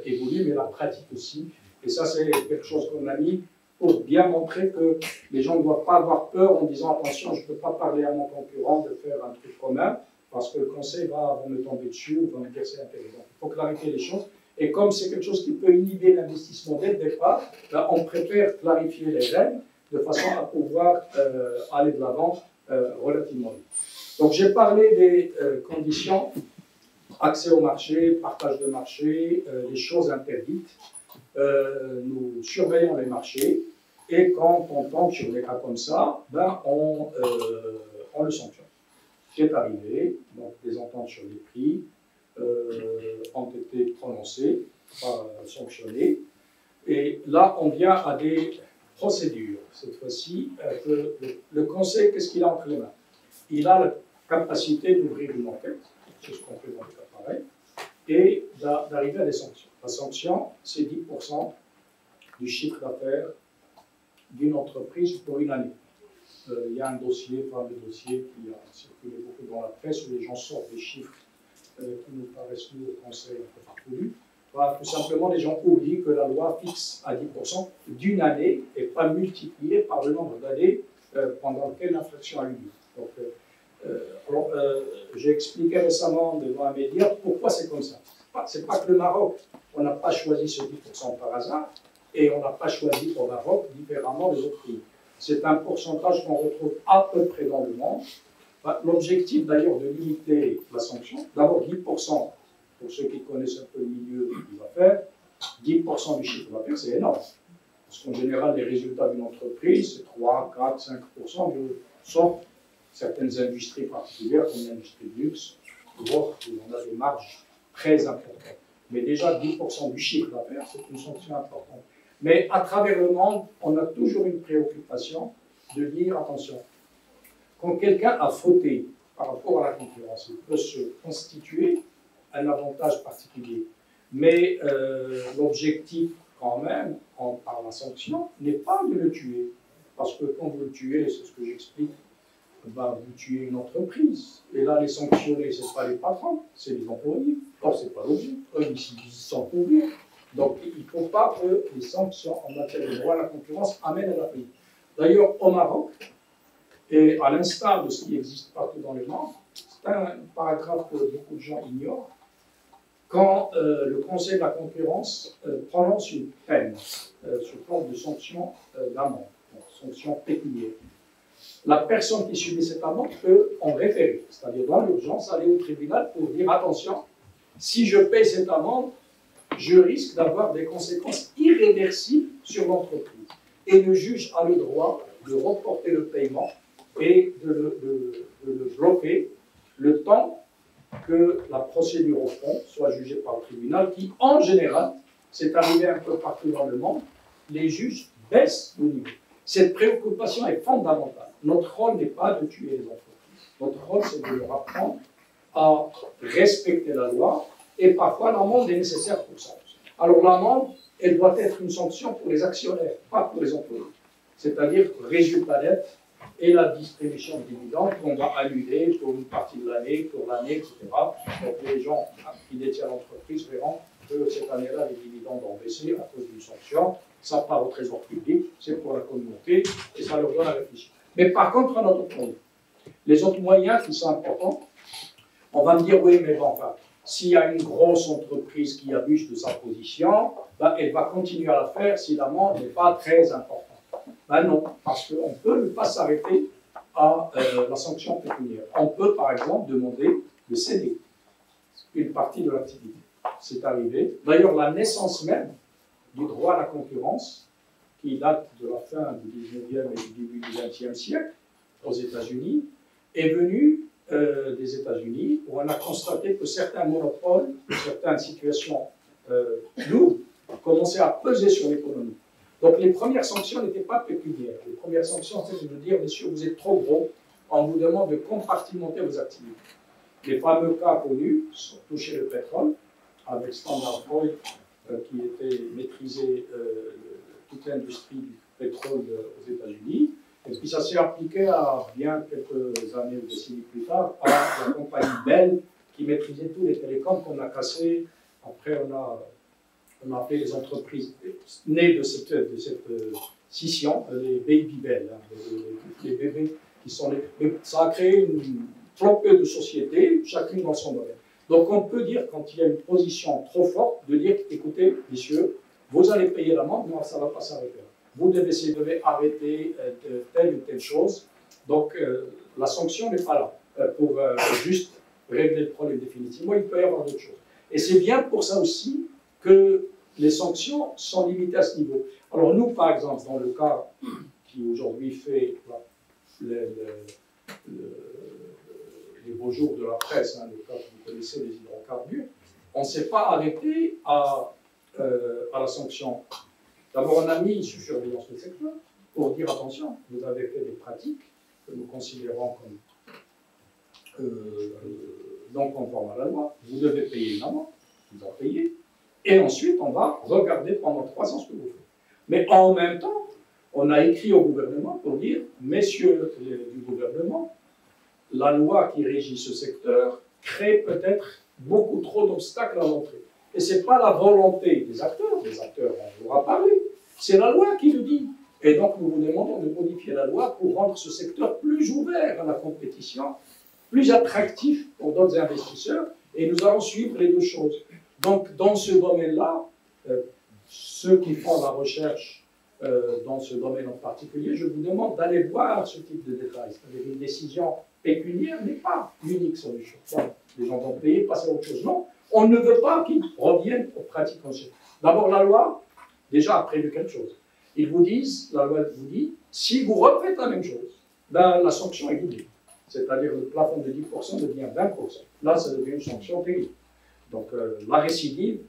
évolue, mais la pratique aussi. Et ça, c'est quelque chose qu'on a mis pour bien montrer que les gens ne doivent pas avoir peur en disant attention, je ne peux pas parler à mon concurrent de faire un truc commun parce que le conseil va me tomber dessus ou va me dire c'est intéressant. Donc, il faut clarifier les choses. Et comme c'est quelque chose qui peut inhiber l'investissement dès le départ, ben, on préfère clarifier les règles de façon à pouvoir aller de l'avant relativement vite. Donc j'ai parlé des conditions, accès au marché, partage de marché, les choses interdites. Nous surveillons les marchés et quand on tombe sur des cas comme ça, ben on le sanctionne. Ce qui est arrivé, donc des ententes sur les prix ont été prononcées, sanctionnées, et là on vient à des procédures. Cette fois-ci, le Conseil, qu'est-ce qu'il a entre les mains? Il a la capacité d'ouvrir une enquête, c'est ce qu'on fait dans les cas pareils, et d'arriver à des sanctions. La sanction, c'est 10% du chiffre d'affaires d'une entreprise pour une année. Il y a un dossier, fameux dossier qui a circulé beaucoup dans la presse où les gens sortent des chiffres qui nous paraissent, nous, au Conseil, un peu farfelus. Tout simplement, les gens oublient que la loi fixe à 10% d'une année et pas multiplié par le nombre d'années pendant lesquelles l'infraction a eu lieu. Donc, j'ai expliqué récemment devant un média pourquoi c'est comme ça. C'est pas que le Maroc, on n'a pas choisi ce 10% par hasard et on n'a pas choisi au Maroc différemment des autres pays. C'est un pourcentage qu'on retrouve à peu près dans le monde. L'objectif d'ailleurs de limiter la sanction, d'abord 10%, pour ceux qui connaissent un peu le milieu des affaires, 10% du chiffre d'affaires, c'est énorme. Parce qu'en général, les résultats d'une entreprise, c'est 3, 4, 5%, sauf certaines industries particulières, comme l'industrie de luxe, où on a des marges très importantes. Mais déjà, 10% du chiffre d'affaires, c'est une sanction importante. Mais à travers le monde, on a toujours une préoccupation de dire, attention, quand quelqu'un a fauté par rapport à la concurrence, il peut se constituer un avantage particulier. Mais l'objectif, quand même, par la sanction, n'est pas de le tuer. Parce que quand vous le tuez, c'est ce que j'explique, bah, vous tuez une entreprise. Et là, les sanctionnés, ce n'est pas les patrons, c'est les employés. Or, ce n'est pas l'objet. Eux, ils sont couverts. Donc, il ne faut pas que les sanctions en matière de droit à la concurrence amènent à la faillite. D'ailleurs, au Maroc, et à l'instar de ce qui existe partout dans le monde, c'est un paragraphe que beaucoup de gens ignorent, quand le Conseil de la concurrence prononce une peine sous forme de sanction d'amende, sanction pécuniaire, la personne qui subit cette amende peut en référer, c'est-à-dire dans l'urgence, aller au tribunal pour dire attention, si je paie cette amende, je risque d'avoir des conséquences irréversibles sur l'entreprise. Et le juge a le droit de reporter le paiement et de le bloquer le temps que la procédure au fond soit jugée par le tribunal, qui, en général, c'est arrivé un peu partout dans le monde, les juges baissent le niveau. Cette préoccupation est fondamentale. Notre rôle n'est pas de tuer les entreprises. Notre rôle, c'est de leur apprendre à respecter la loi, et parfois l'amende est nécessaire pour ça. Alors l'amende, elle doit être une sanction pour les actionnaires, pas pour les employés. C'est-à-dire résultat net et la distribution de dividendes qu'on va annuler pour une partie de l'année, pour l'année, etc. Donc les gens qui détiennent l'entreprise verront que cette année-là, les dividendes ont baissé à cause d'une sanction. Ça part au trésor public, c'est pour la communauté, et ça leur donne à réfléchir. Mais par contre, on a d'autres moyens. Les autres moyens qui sont importants, on va me dire, oui, mais bon, enfin, s'il y a une grosse entreprise qui abuse de sa position, ben, elle va continuer à la faire si l'amende n'est pas très importante. Ben non, parce qu'on peut ne pas s'arrêter à la sanction pécuniaire. On peut, par exemple, demander de céder une partie de l'activité. C'est arrivé. D'ailleurs, la naissance même du droit à la concurrence, qui date de la fin du 19e et du début du 20e siècle aux États-Unis, est venue des États-Unis, où on a constaté que certains monopoles, certaines situations lourdes, commençaient à peser sur l'économie. Donc les premières sanctions n'étaient pas pécuniaires. Les premières sanctions, c'était de dire, messieurs, vous êtes trop gros, on vous demande de compartimenter vos activités. Les fameux cas connus sont touchés le pétrole, avec Standard Oil, qui était maîtrisé toute l'industrie du pétrole aux États-Unis. Et puis ça s'est appliqué à bien quelques années ou décennies plus tard à la compagnie Bell qui maîtrisait tous les télécoms qu'on a cassés. Après, on a fait les entreprises nées de cette scission, les baby bells, hein, les bébés qui sont les... Mais ça a créé une flopée de sociétés, chacune dans son domaine. Donc on peut dire, quand il y a une position trop forte, de dire, écoutez, messieurs, vous allez payer l'amende, mais ça ne va pas s'arrêter. Vous devez arrêter telle ou telle chose. Donc la sanction n'est pas là pour juste régler le problème définitivement. Il peut y avoir d'autres choses. Et c'est bien pour ça aussi que les sanctions sont limitées à ce niveau. Alors nous, par exemple, dans le cas qui aujourd'hui fait les beaux jours de la presse, hein, le cas que vous connaissez, les hydrocarbures, on ne s'est pas arrêté à la sanction. D'abord, on a mis sous surveillance le secteur pour dire attention, vous avez fait des pratiques que nous considérons comme non conformes à la loi, vous devez payer une amende, vous en payez, et ensuite on va regarder pendant 3 ans ce que vous faites. Mais en même temps, on a écrit au gouvernement pour dire, messieurs du gouvernement, la loi qui régit ce secteur crée peut-être beaucoup trop d'obstacles à l'entrée. Et ce n'est pas la volonté des acteurs, on vous aura parlé, c'est la loi qui le dit. Et donc nous vous demandons de modifier la loi pour rendre ce secteur plus ouvert à la compétition, plus attractif pour d'autres investisseurs, et nous allons suivre les deux choses. Donc dans ce domaine-là, ceux qui font la recherche dans ce domaine en particulier, je vous demande d'aller voir ce type de détails. C'est-à-dire une décision pécuniaire n'est pas l'unique solution. Bon, les gens vont payer, passer à autre chose. Non, on ne veut pas qu'ils reviennent aux pratiques anciennes. D'abord, la loi, déjà, a prévu quelque chose. Ils vous disent, la loi vous dit, si vous refaites la même chose, ben, la sanction est doublée. C'est-à-dire le plafond de 10% devient 20%. Là, ça devient une sanction terrible. Donc, la récidive,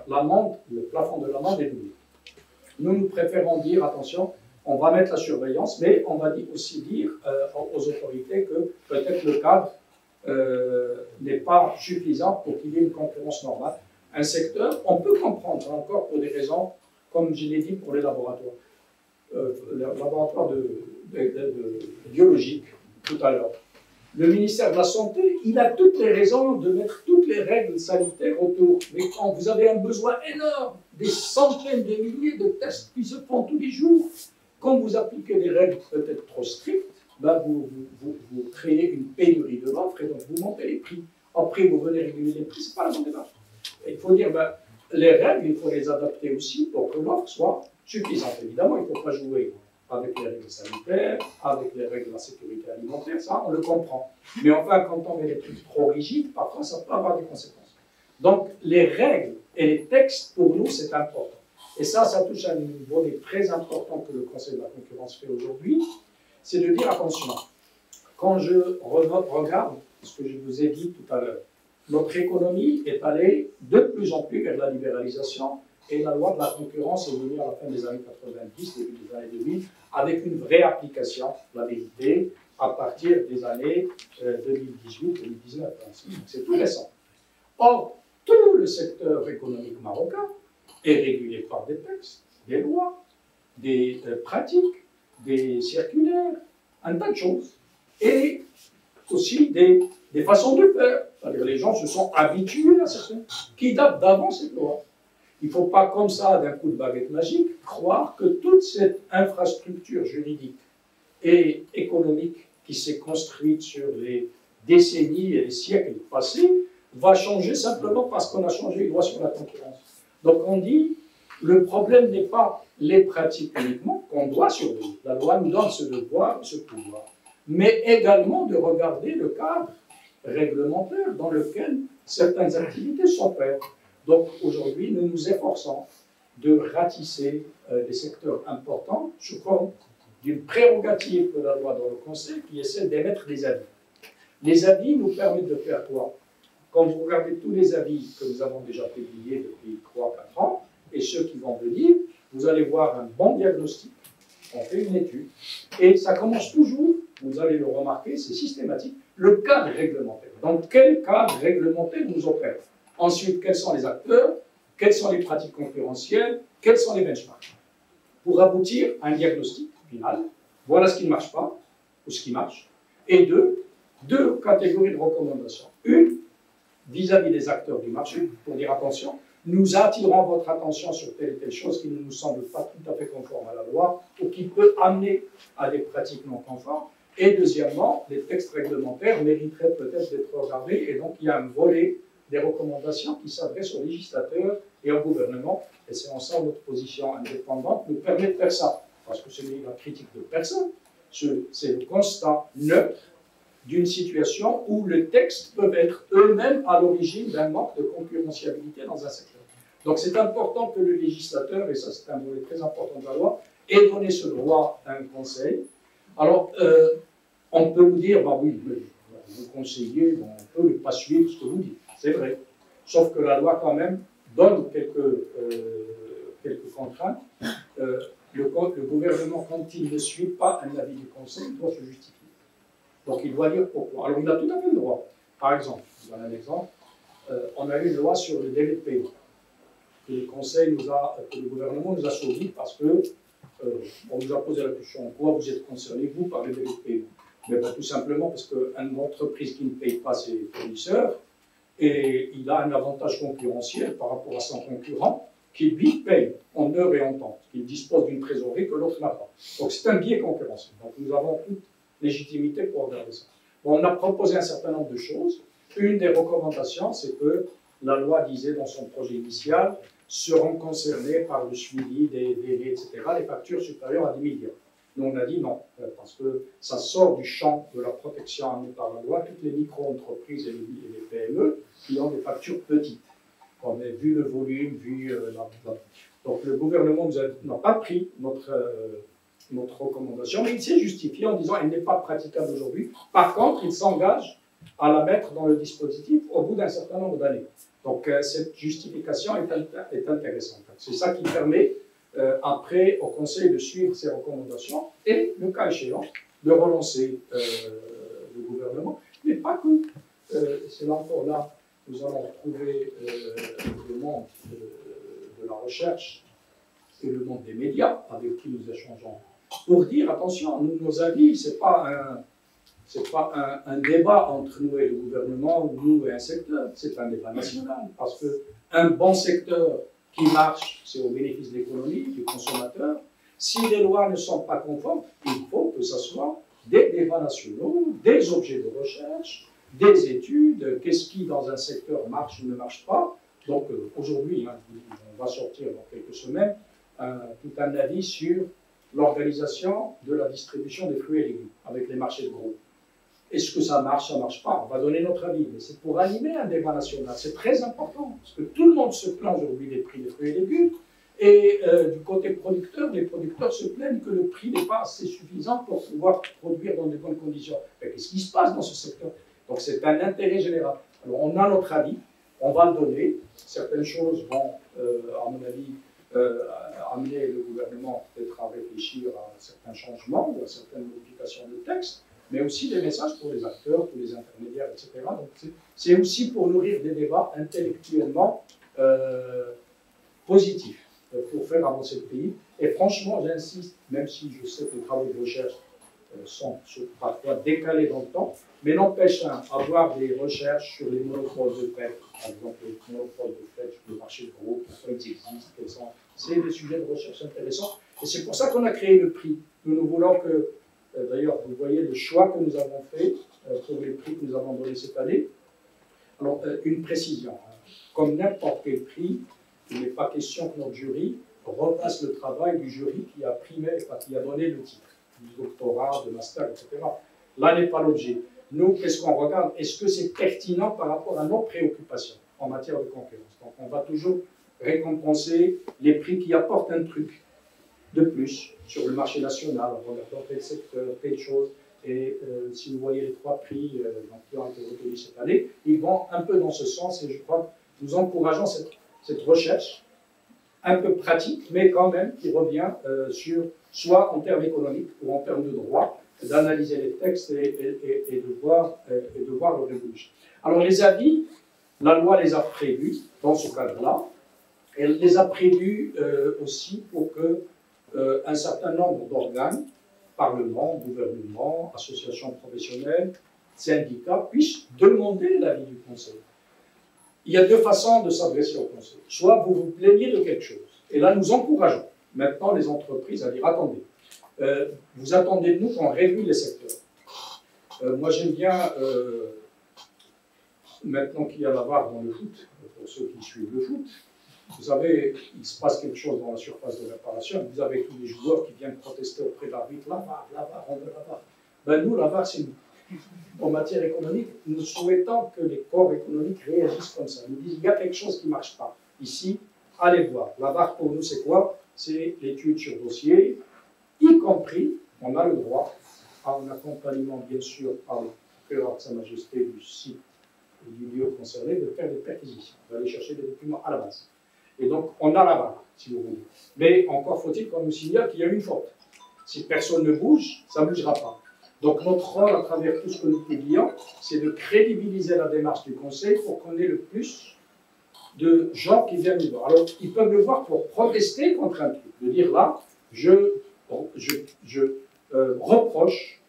l'amende, le plafond de l'amende est doublé. Nous préférons dire, attention, on va mettre la surveillance, mais on va aussi dire aux autorités que peut-être le cadre n'est pas suffisant pour qu'il y ait une concurrence normale. Un secteur, on peut comprendre encore pour des raisons, comme je l'ai dit pour les laboratoires. Les laboratoires biologiques, tout à l'heure. Le ministère de la Santé, il a toutes les raisons de mettre toutes les règles sanitaires autour. Mais quand vous avez un besoin énorme, des centaines de milliers de tests qui se font tous les jours, quand vous appliquez des règles peut-être trop strictes, ben vous créez une pénurie de l'offre et donc vous montez les prix. Après, vous venez réguler les prix, ce n'est pas la bonne démarche. Il faut dire, ben, les règles, il faut les adapter aussi pour que l'offre soit suffisante. Évidemment, il ne faut pas jouer avec les règles sanitaires, avec les règles de la sécurité alimentaire, ça, on le comprend. Mais enfin, quand on met des trucs trop rigides, parfois, ça peut avoir des conséquences. Donc, les règles et les textes, pour nous, c'est important. Et ça touche à un niveau très important que le Conseil de la concurrence fait aujourd'hui, c'est de dire, attention, quand je regarde ce que je vous ai dit tout à l'heure, notre économie est allée de plus en plus vers la libéralisation, et la loi de la concurrence est venue à la fin des années 90, début des années 2000, avec une vraie application, la vérité, à partir des années 2018-2019. C'est tout récent. Or, tout le secteur économique marocain est régulé par des textes, des lois, des pratiques, des circulaires, un tas de choses. Et aussi des façons de faire. C'est-à-dire les gens se sont habitués à certaines, qui datent d'avant cette loi. Il ne faut pas, comme ça, d'un coup de baguette magique, croire que toute cette infrastructure juridique et économique qui s'est construite sur les décennies et les siècles passés va changer simplement parce qu'on a changé les lois sur la concurrence. Donc on dit, le problème n'est pas les pratiques uniquement qu'on doit surveiller. La loi nous donne ce devoir, ce pouvoir. Mais également de regarder le cadre réglementaire dans lequel certaines activités sont faites. Donc aujourd'hui, nous nous efforçons de ratisser des secteurs importants sous forme d'une prérogative de la loi dans le Conseil qui est celle d'émettre des avis. Les avis nous permettent de faire quoi? Quand vous regardez tous les avis que nous avons déjà publiés depuis 3-4 ans, et ceux qui vont venir, vous allez voir un bon diagnostic, on fait une étude, et ça commence toujours, vous allez le remarquer, c'est systématique, le cadre réglementaire. Donc quel cadre réglementaire nous opère? Ensuite, quels sont les acteurs? Quelles sont les pratiques concurrentielles? Quels sont les benchmarks? Pour aboutir à un diagnostic final, voilà ce qui ne marche pas, ou ce qui marche, et deux catégories de recommandations. Une, vis-à-vis des acteurs du marché, pour dire attention, nous attirons votre attention sur telle et telle chose qui ne nous semble pas tout à fait conforme à la loi ou qui peut amener à des pratiques non conformes. Et deuxièmement, les textes réglementaires mériteraient peut-être d'être regardés, et donc il y a un volet des recommandations qui s'adressent aux législateurs et au gouvernement, et c'est en ça notre position indépendante nous permet de faire ça, parce que ce n'est la critique de personne, c'est le constat neutre d'une situation où les textes peuvent être eux-mêmes à l'origine d'un manque de concurrentialité dans un secteur. Donc c'est important que le législateur, et ça c'est un volet très important de la loi, ait donné ce droit à un conseil. Alors, on peut nous dire, bah oui, vous conseillez, bon, on peut ne pas suivre ce que vous dites, c'est vrai. Sauf que la loi quand même donne quelques contraintes. Le gouvernement, quand il ne suit pas un avis du conseil, doit se justifier. Donc il doit dire pourquoi. Alors il a tout à fait le droit. Par exemple, je vous donne un exemple, on a eu une loi sur le délai de paiement, que le gouvernement nous a sauvé parce que on nous a posé la question, en quoi vous êtes concerné, vous, par le délai de paiement? Mais ben, tout simplement parce qu'une entreprise qui ne paye pas ses fournisseurs, et il a un avantage concurrentiel par rapport à son concurrent, qui lui paye en heure et en temps, qu'il dispose d'une trésorerie que l'autre n'a pas. Donc c'est un biais concurrentiel. Donc nous avons toute légitimité pour regarder ça. Bon, on a proposé un certain nombre de choses. Une des recommandations, c'est que la loi disait dans son projet initial, seront concernés par le suivi des délais, etc., les factures supérieures à 10 millions. Nous, on a dit non, parce que ça sort du champ de la protection amenée par la loi, toutes les micro-entreprises et les PME qui ont des factures petites. On a vu le volume, vu Donc le gouvernement n'a pas pris notre recommandation, mais il s'est justifié en disant qu'elle n'est pas praticable aujourd'hui. Par contre, il s'engage à la mettre dans le dispositif au bout d'un certain nombre d'années. Donc cette justification est intéressante. C'est ça qui permet après au Conseil de suivre ces recommandations et, le cas échéant, de relancer le gouvernement. Mais pas que. C'est là encore là, nous allons retrouver le monde de la recherche et le monde des médias avec qui nous échangeons. Pour dire, attention, nos avis, ce n'est pas un débat entre nous et le gouvernement, nous et un secteur, c'est un débat national. Parce qu'un bon secteur qui marche, c'est au bénéfice de l'économie, du consommateur. Si les lois ne sont pas conformes, il faut que ce soit des débats nationaux, des objets de recherche, des études, qu'est-ce qui dans un secteur marche ou ne marche pas. Donc aujourd'hui, on va sortir dans quelques semaines tout un avis sur l'organisation de la distribution des fruits et légumes avec les marchés de gros. Est-ce que ça marche pas? On va donner notre avis, mais c'est pour animer un débat national. C'est très important, parce que tout le monde se plaint aujourd'hui des prix des fruits et légumes, et du côté producteur, les producteurs se plaignent que le prix n'est pas assez suffisant pour pouvoir produire dans de bonnes conditions. Qu'est-ce qui se passe dans ce secteur? Donc c'est un intérêt général. Alors on a notre avis, on va le donner. Certaines choses vont, à mon avis, amener le gouvernement peut-être à réfléchir à certains changements ou à certaines modifications de texte, mais aussi des messages pour les acteurs, pour les intermédiaires, etc. Donc c'est aussi pour nourrir des débats intellectuellement positifs, pour faire avancer le pays. Et franchement, j'insiste, même si je sais que les travaux de recherche sont parfois décalés dans le temps, mais n'empêche avoir des recherches sur les monopoles de fait, par exemple les monopoles de fait sur le marché de gros, pourquoi ils existent, c'est des sujets de recherche intéressants. Et c'est pour ça qu'on a créé le prix. Nous voulons que, d'ailleurs, vous voyez le choix que nous avons fait pour les prix que nous avons donnés cette année. Alors, une précision. Comme n'importe quel prix, il n'est pas question que notre jury refasse le travail du jury qui a primé, qui a donné le titre, du doctorat, de master, etc. Là n'est pas l'objet. Nous, qu'est-ce qu'on regarde? Est-ce que c'est pertinent par rapport à nos préoccupations en matière de concurrence? Donc, on va toujours récompenser les prix qui apportent un truc de plus sur le marché national, en regardant tel secteur, telle chose. Et si vous voyez les 3 prix qui ont été retenus cette année, ils vont un peu dans ce sens, et je crois que nous encourageons cette recherche un peu pratique, mais quand même qui revient sur, soit en termes économiques ou en termes de droit, d'analyser les textes et de voir leur évolution. Alors les avis, la loi les a prévus dans ce cadre-là. Elle les a prévus aussi pour que un certain nombre d'organes, Parlement, gouvernement, associations professionnelles, syndicats, puissent demander l'avis du Conseil. il y a deux façons de s'adresser au Conseil. Soit vous vous plaignez de quelque chose, et là nous encourageons maintenant les entreprises à dire attendez, vous attendez de nous qu'on régule les secteurs. Moi j'aime bien, maintenant qu'il y a la VAR dans le foot, pour ceux qui suivent le foot, vous savez, il se passe quelque chose dans la surface de réparation, vous avez tous les joueurs qui viennent protester auprès de l'arbitre, la VAR, on veut la VAR. Ben nous, la VAR, c'est nous. En matière économique, nous souhaitons que les corps économiques réagissent comme ça. Nous disent, il y a quelque chose qui ne marche pas. Ici, allez voir. La VAR, pour nous, c'est quoi? C'est l'étude sur dossier, y compris, on a le droit, à un accompagnement, bien sûr, par le procureur de Sa Majesté du site et du lieu concerné, de faire des perquisitions, d'aller chercher des documents à la base. Et donc, on a la VAR, si vous voulez. Mais encore faut-il qu'on nous signale qu'il y a une faute. Si personne ne bouge, ça ne bougera pas. Donc notre rôle à travers tout ce que nous publions, c'est de crédibiliser la démarche du Conseil pour qu'on ait le plus de gens qui viennent nous voir. Alors ils peuvent le voir pour protester contre un truc, de dire là, je reproche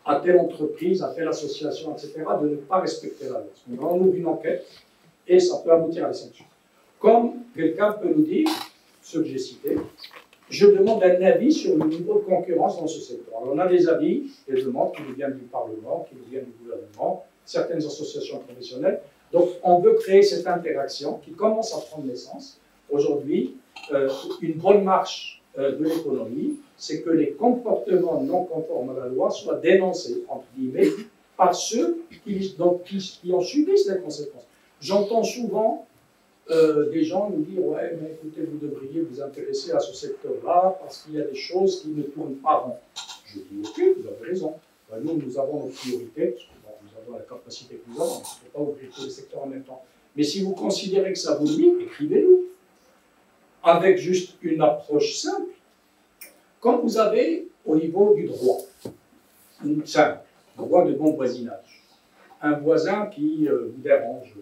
à telle entreprise, à telle association, etc., de ne pas respecter la loi. On ouvre une enquête et ça peut aboutir à des sanctions. Comme quelqu'un peut nous dire, ce que j'ai cité, je demande un avis sur le niveau de concurrence dans ce secteur. Alors, on a des avis, des demandes qui nous viennent du Parlement, qui nous viennent du gouvernement, certaines associations professionnelles. Donc, on veut créer cette interaction qui commence à prendre naissance. Aujourd'hui, une bonne marche de l'économie, c'est que les comportements non conformes à la loi soient dénoncés, entre guillemets, par ceux qui en subissent les conséquences. J'entends souvent des gens nous dire « Ouais, mais écoutez, vous devriez vous intéresser à ce secteur-là parce qu'il y a des choses qui ne tournent pas rond. » Je dis « Ok, vous avez raison. Ben, nous avons nos priorités, parce que bon, nous avons la capacité que nous avons, on ne peut pas ouvrir tous les secteurs en même temps. Mais si vous considérez que ça vous nuit, écrivez-nous. Avec juste une approche simple, comme vous avez au niveau du droit, simple, droit de bon voisinage. Un voisin qui vous dérange,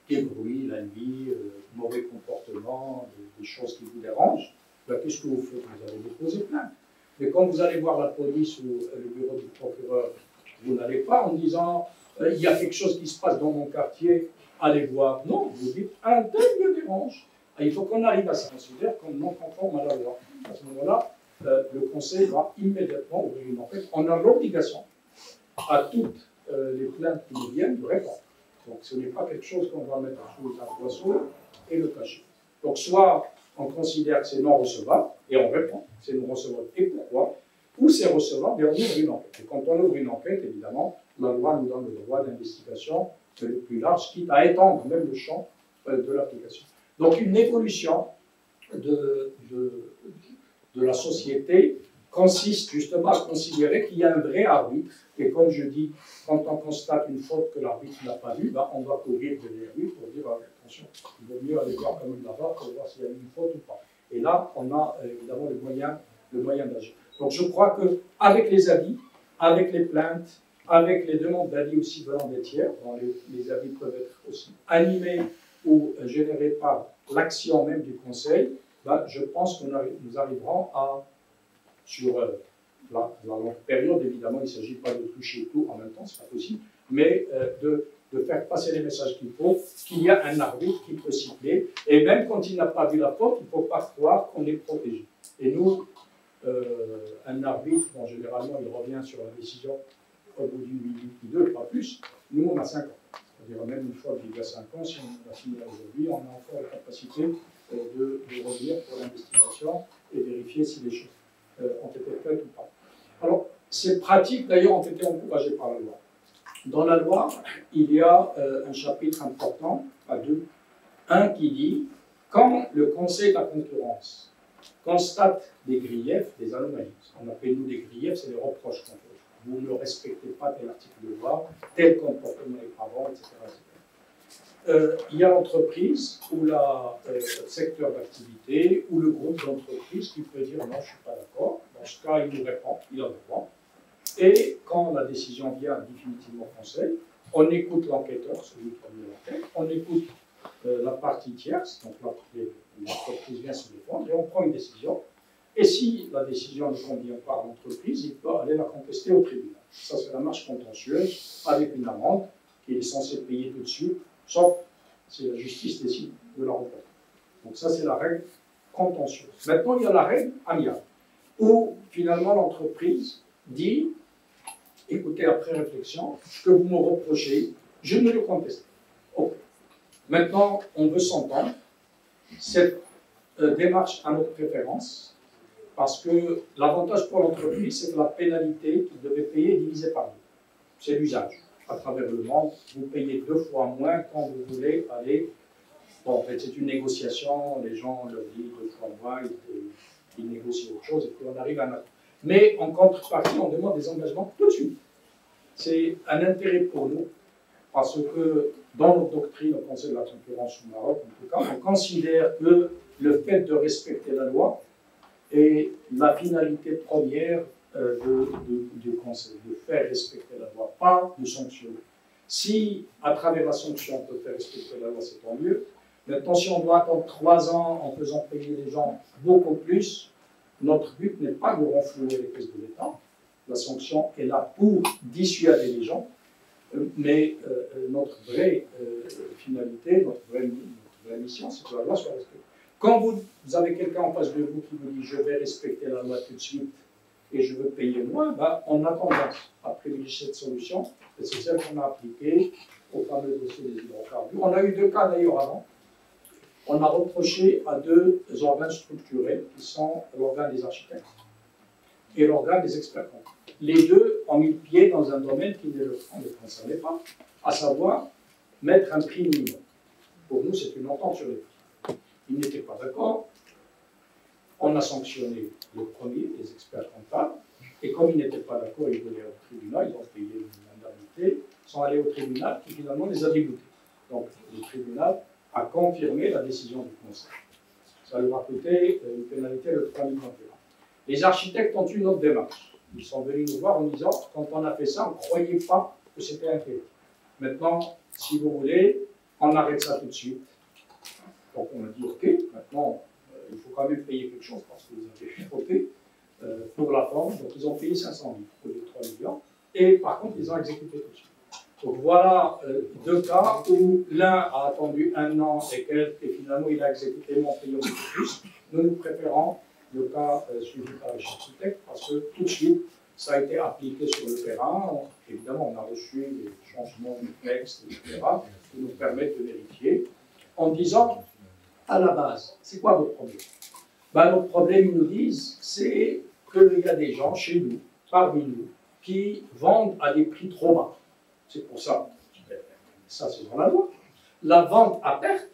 des bruits, la nuit, mauvais comportement, des choses qui vous dérangent, ben, qu'est-ce que vous faites? Vous allez déposer plainte. Mais quand vous allez voir la police ou le bureau du procureur, vous n'allez pas en disant il y a quelque chose qui se passe dans mon quartier, allez voir. Non, vous dites un tel me dérange. Et il faut qu'on arrive à se considérer comme non conforme à la loi. À ce moment-là, le Conseil va immédiatement ouvrir une enquête. On a l'obligation à toutes les plaintes qui nous viennent de répondre. Donc ce n'est pas quelque chose qu'on va mettre sous un poisson et le cacher. Donc soit on considère que c'est non recevable et on répond, c'est non recevable et pourquoi, ou c'est recevable et on ouvre une enquête. Et quand on ouvre une enquête, évidemment, la loi nous donne le droit d'investigation le plus large, quitte à étendre même le champ de l'application. Donc une évolution de la société consiste justement à considérer qu'il y a un vrai arbitre. Et comme je dis, quand on constate une faute que l'arbitre n'a pas vue, ben on va courir derrière lui pour dire attention, il vaut mieux aller voir quand même là-bas pour voir s'il y a eu une faute ou pas. Et là, on a évidemment le moyen d'agir. Donc je crois qu'avec les avis, avec les plaintes, avec les demandes d'avis aussi venant des tiers, les avis peuvent être aussi animés ou générés par l'action même du Conseil, ben, je pense que nous arriverons à, sur la longue période, évidemment, il ne s'agit pas de toucher tout en même temps, ce n'est pas possible, mais de faire passer les messages qu'il faut, qu'il y a un arbitre qui peut cibler, et même quand il n'a pas vu la faute, il ne faut pas croire qu'on est protégé. Et nous, un arbitre, bon, généralement, il revient sur la décision au bout d'une minute ou deux, pas plus. Nous, on a 5 ans. C'est-à-dire, même une fois qu'il y a 5 ans, si on a fini aujourd'hui, on a encore la capacité de revenir pour l'investigation et vérifier si les choses ont été faites ou pas. Alors, ces pratiques, d'ailleurs, ont été encouragées par la loi. Dans la loi, il y a un chapitre important, à deux. Un qui dit, quand le Conseil de la concurrence constate des griefs, des anomalies, ce qu'on appelle nous des griefs, c'est les reproches qu'on fait. Vous ne respectez pas tel article de loi, tel comportement est gravant, etc. Il y a l'entreprise ou le secteur d'activité ou le groupe d'entreprise qui peut dire non, je ne suis pas d'accord. Dans ce cas, il nous répond, il en répond. Et quand la décision vient définitivement au Conseil, on écoute l'enquêteur, celui qui a mis l'enquête, on écoute la partie tierce, donc l'entreprise vient se défendre, et on prend une décision. Et si la décision ne convient pas à l'entreprise, il peut aller la contester au tribunal. Ça, c'est la marche contentieuse avec une amende qu'il est censé payer tout de suite, sauf C'est la justice décide de la rencontre. Donc ça, c'est la règle contentieuse. Maintenant, il y a la règle amiable, où finalement l'entreprise dit, écoutez, après réflexion, ce que vous me reprochez, je ne le conteste pas. Okay. Maintenant, on veut s'entendre. Cette démarche à notre préférence, parce que l'avantage pour l'entreprise, c'est que la pénalité qu'il devait payer est divisée par deux. C'est l'usage. À travers le monde, vous payez 2 fois moins quand vous voulez aller. Bon, en fait, c'est une négociation, les gens leur disent 2 fois moins, ils négocient autre chose, et puis on arrive à un accord. Mais en contrepartie, on demande des engagements tout de suite. C'est un intérêt pour nous, parce que dans notre doctrine, au Conseil de la concurrence au Maroc, en tout cas, on considère que le fait de respecter la loi est la finalité première du Conseil, de faire respecter la loi, pas de sanctionner. Si, à travers la sanction, on peut faire respecter la loi, c'est tant mieux. Maintenant, si on doit attendre 3 ans en faisant payer les gens beaucoup plus, notre but n'est pas de renflouer les caisses de l'État. La sanction est là pour dissuader les gens, mais notre vraie finalité, notre vraie mission, c'est que la loi soit respectée. Quand vous avez quelqu'un en face de vous qui vous dit « je vais respecter la loi tout de suite et je veux payer moins », ben, on a tendance à privilégier cette solution, et c'est celle qu'on a appliquée au fameux dossier des hydrocarbures. On a eu 2 cas d'ailleurs avant. On a reproché à 2 organes structurés, qui sont l'organe des architectes et l'organe des experts comptables. Les 2 ont mis le pied dans un domaine qui ne les concernait pas, à savoir mettre un prix minimum. Pour nous, c'est une entente sur les prix. Ils n'étaient pas d'accord. On a sanctionné le premier, les experts comptables, et comme ils n'étaient pas d'accord, ils voulaient au tribunal, ils ont payé une indemnité, sont allés au tribunal qui finalement les a dégoûtés. Donc le tribunal a confirmé la décision du Conseil. Ça leur a coûté une pénalité de 3 millions d'euros. Les architectes ont eu une autre démarche. Ils sont venus nous voir en disant, quand on a fait ça, on ne croyait pas que c'était intérêt. Maintenant, si vous voulez, on arrête ça tout de suite. Donc on a dit, ok, maintenant, il faut quand même payer quelque chose parce que vous avez voté pour la forme. Donc ils ont payé 500 000 pour les 3 millions. Et par contre, ils ont exécuté tout de suite. Donc voilà 2 cas où l'un a attendu 1 an et quelques, et finalement il a exécuté mon payant beaucoup plus. Nous préférons le cas suivi par les architectes parce que tout de suite, ça a été appliqué sur le terrain. Évidemment, on a reçu des changements de texte, etc., qui nous permettent de vérifier en disant, à la base, c'est quoi votre problème? Ben, notre problème, ils nous disent, c'est qu'il y a des gens chez nous, parmi nous, qui vendent à des prix trop bas. C'est pour ça. Ça, c'est dans la loi. La vente à perte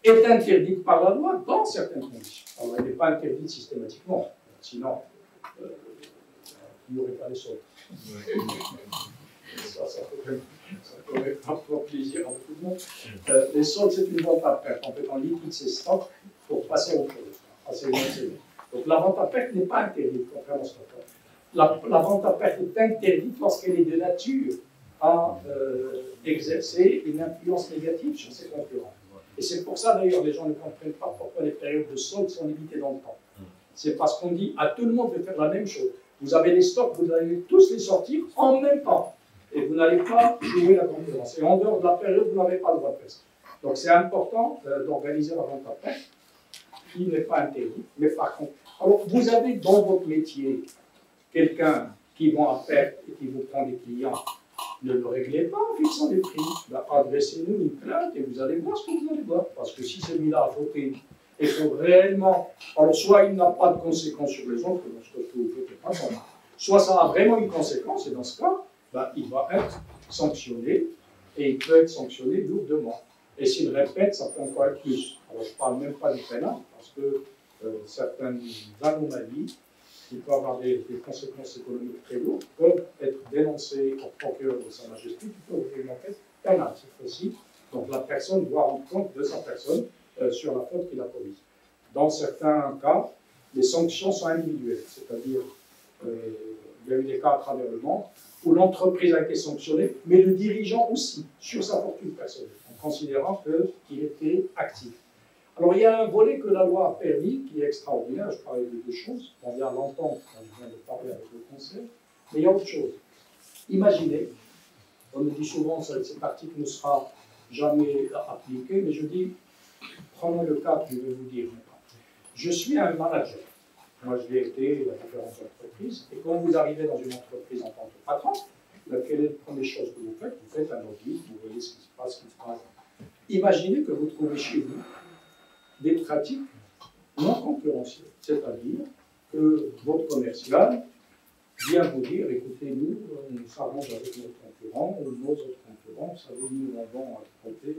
est interdite par la loi dans certaines conditions. Alors, elle n'est pas interdite systématiquement, sinon, il n'y aurait pas les soldes. Ça ferait pas plaisir à beaucoup de monde. Les soldes, c'est une vente à perte. En fait, on liquide ses stocks pour passer au produit. Donc, la vente à perte n'est pas interdite, contrairement à ce qu'on fait. La vente à perte est interdite lorsqu'elle est de nature à exercer une influence négative sur ses concurrents. Et c'est pour ça, d'ailleurs, les gens ne comprennent pas pourquoi les périodes de solde sont limitées dans le temps. C'est parce qu'on dit à tout le monde de faire la même chose. Vous avez les stocks, vous allez tous les sortir en même temps. Et vous n'allez pas jouer la concurrence. Et en dehors de la période, vous n'avez pas le droit de faire ça. Donc c'est important d'organiser la vente à perte, qui n'est pas interdite. Mais par contre, alors vous avez dans votre métier quelqu'un qui vend à perte et qui vous prend des clients. Ne le réglez pas en fixant des prix. Adressez-nous une plainte et vous allez voir ce que vous allez voir. Parce que si celui-là a fauté et que réellement, alors soit il n'a pas de conséquences sur les autres, dans ce que vous faites pas bon. Soit ça a vraiment une conséquence, et dans ce cas, il va être sanctionné, et il peut être sanctionné lourdement. Et s'il répète, ça peut encore être plus. Alors je ne parle même pas du pénal, parce que certaines anomalies qui peuvent avoir des conséquences économiques très lourdes, peuvent être dénoncées au procureur de Sa Majesté, qui peut ouvrir une enquête pénale, cette fois-ci. Donc la personne doit rendre compte de sa personne sur la faute qu'il a commise. Dans certains cas, les sanctions sont individuelles, c'est-à-dire il y a eu des cas à travers le monde où l'entreprise a été sanctionnée, mais le dirigeant aussi, sur sa fortune personnelle, en considérant qu'il était actif. Alors, il y a un volet que la loi a permis, qui est extraordinaire. Je parlais de 2 choses. On vient l'entendre quand je viens de parler avec le Conseil. Mais il y a autre chose. Imaginez, on me dit souvent, cet article ne sera jamais appliqué, mais je dis, prenons le cas que je vais vous dire maintenant. Je suis un manager. Moi, je l'ai été dans différentes entreprises. Et quand vous arrivez dans une entreprise en tant que patron, quelle est la première chose que vous faites? Vous faites un audit, vous voyez ce qui se passe, ce qui se passe. Imaginez que vous trouvez chez vous des pratiques non concurrentielles. C'est-à-dire que votre commercial vient vous dire, écoutez, nous, on s'arrange avec nos concurrents, ou nos autres concurrents, vous savez, nous, on vend à côté,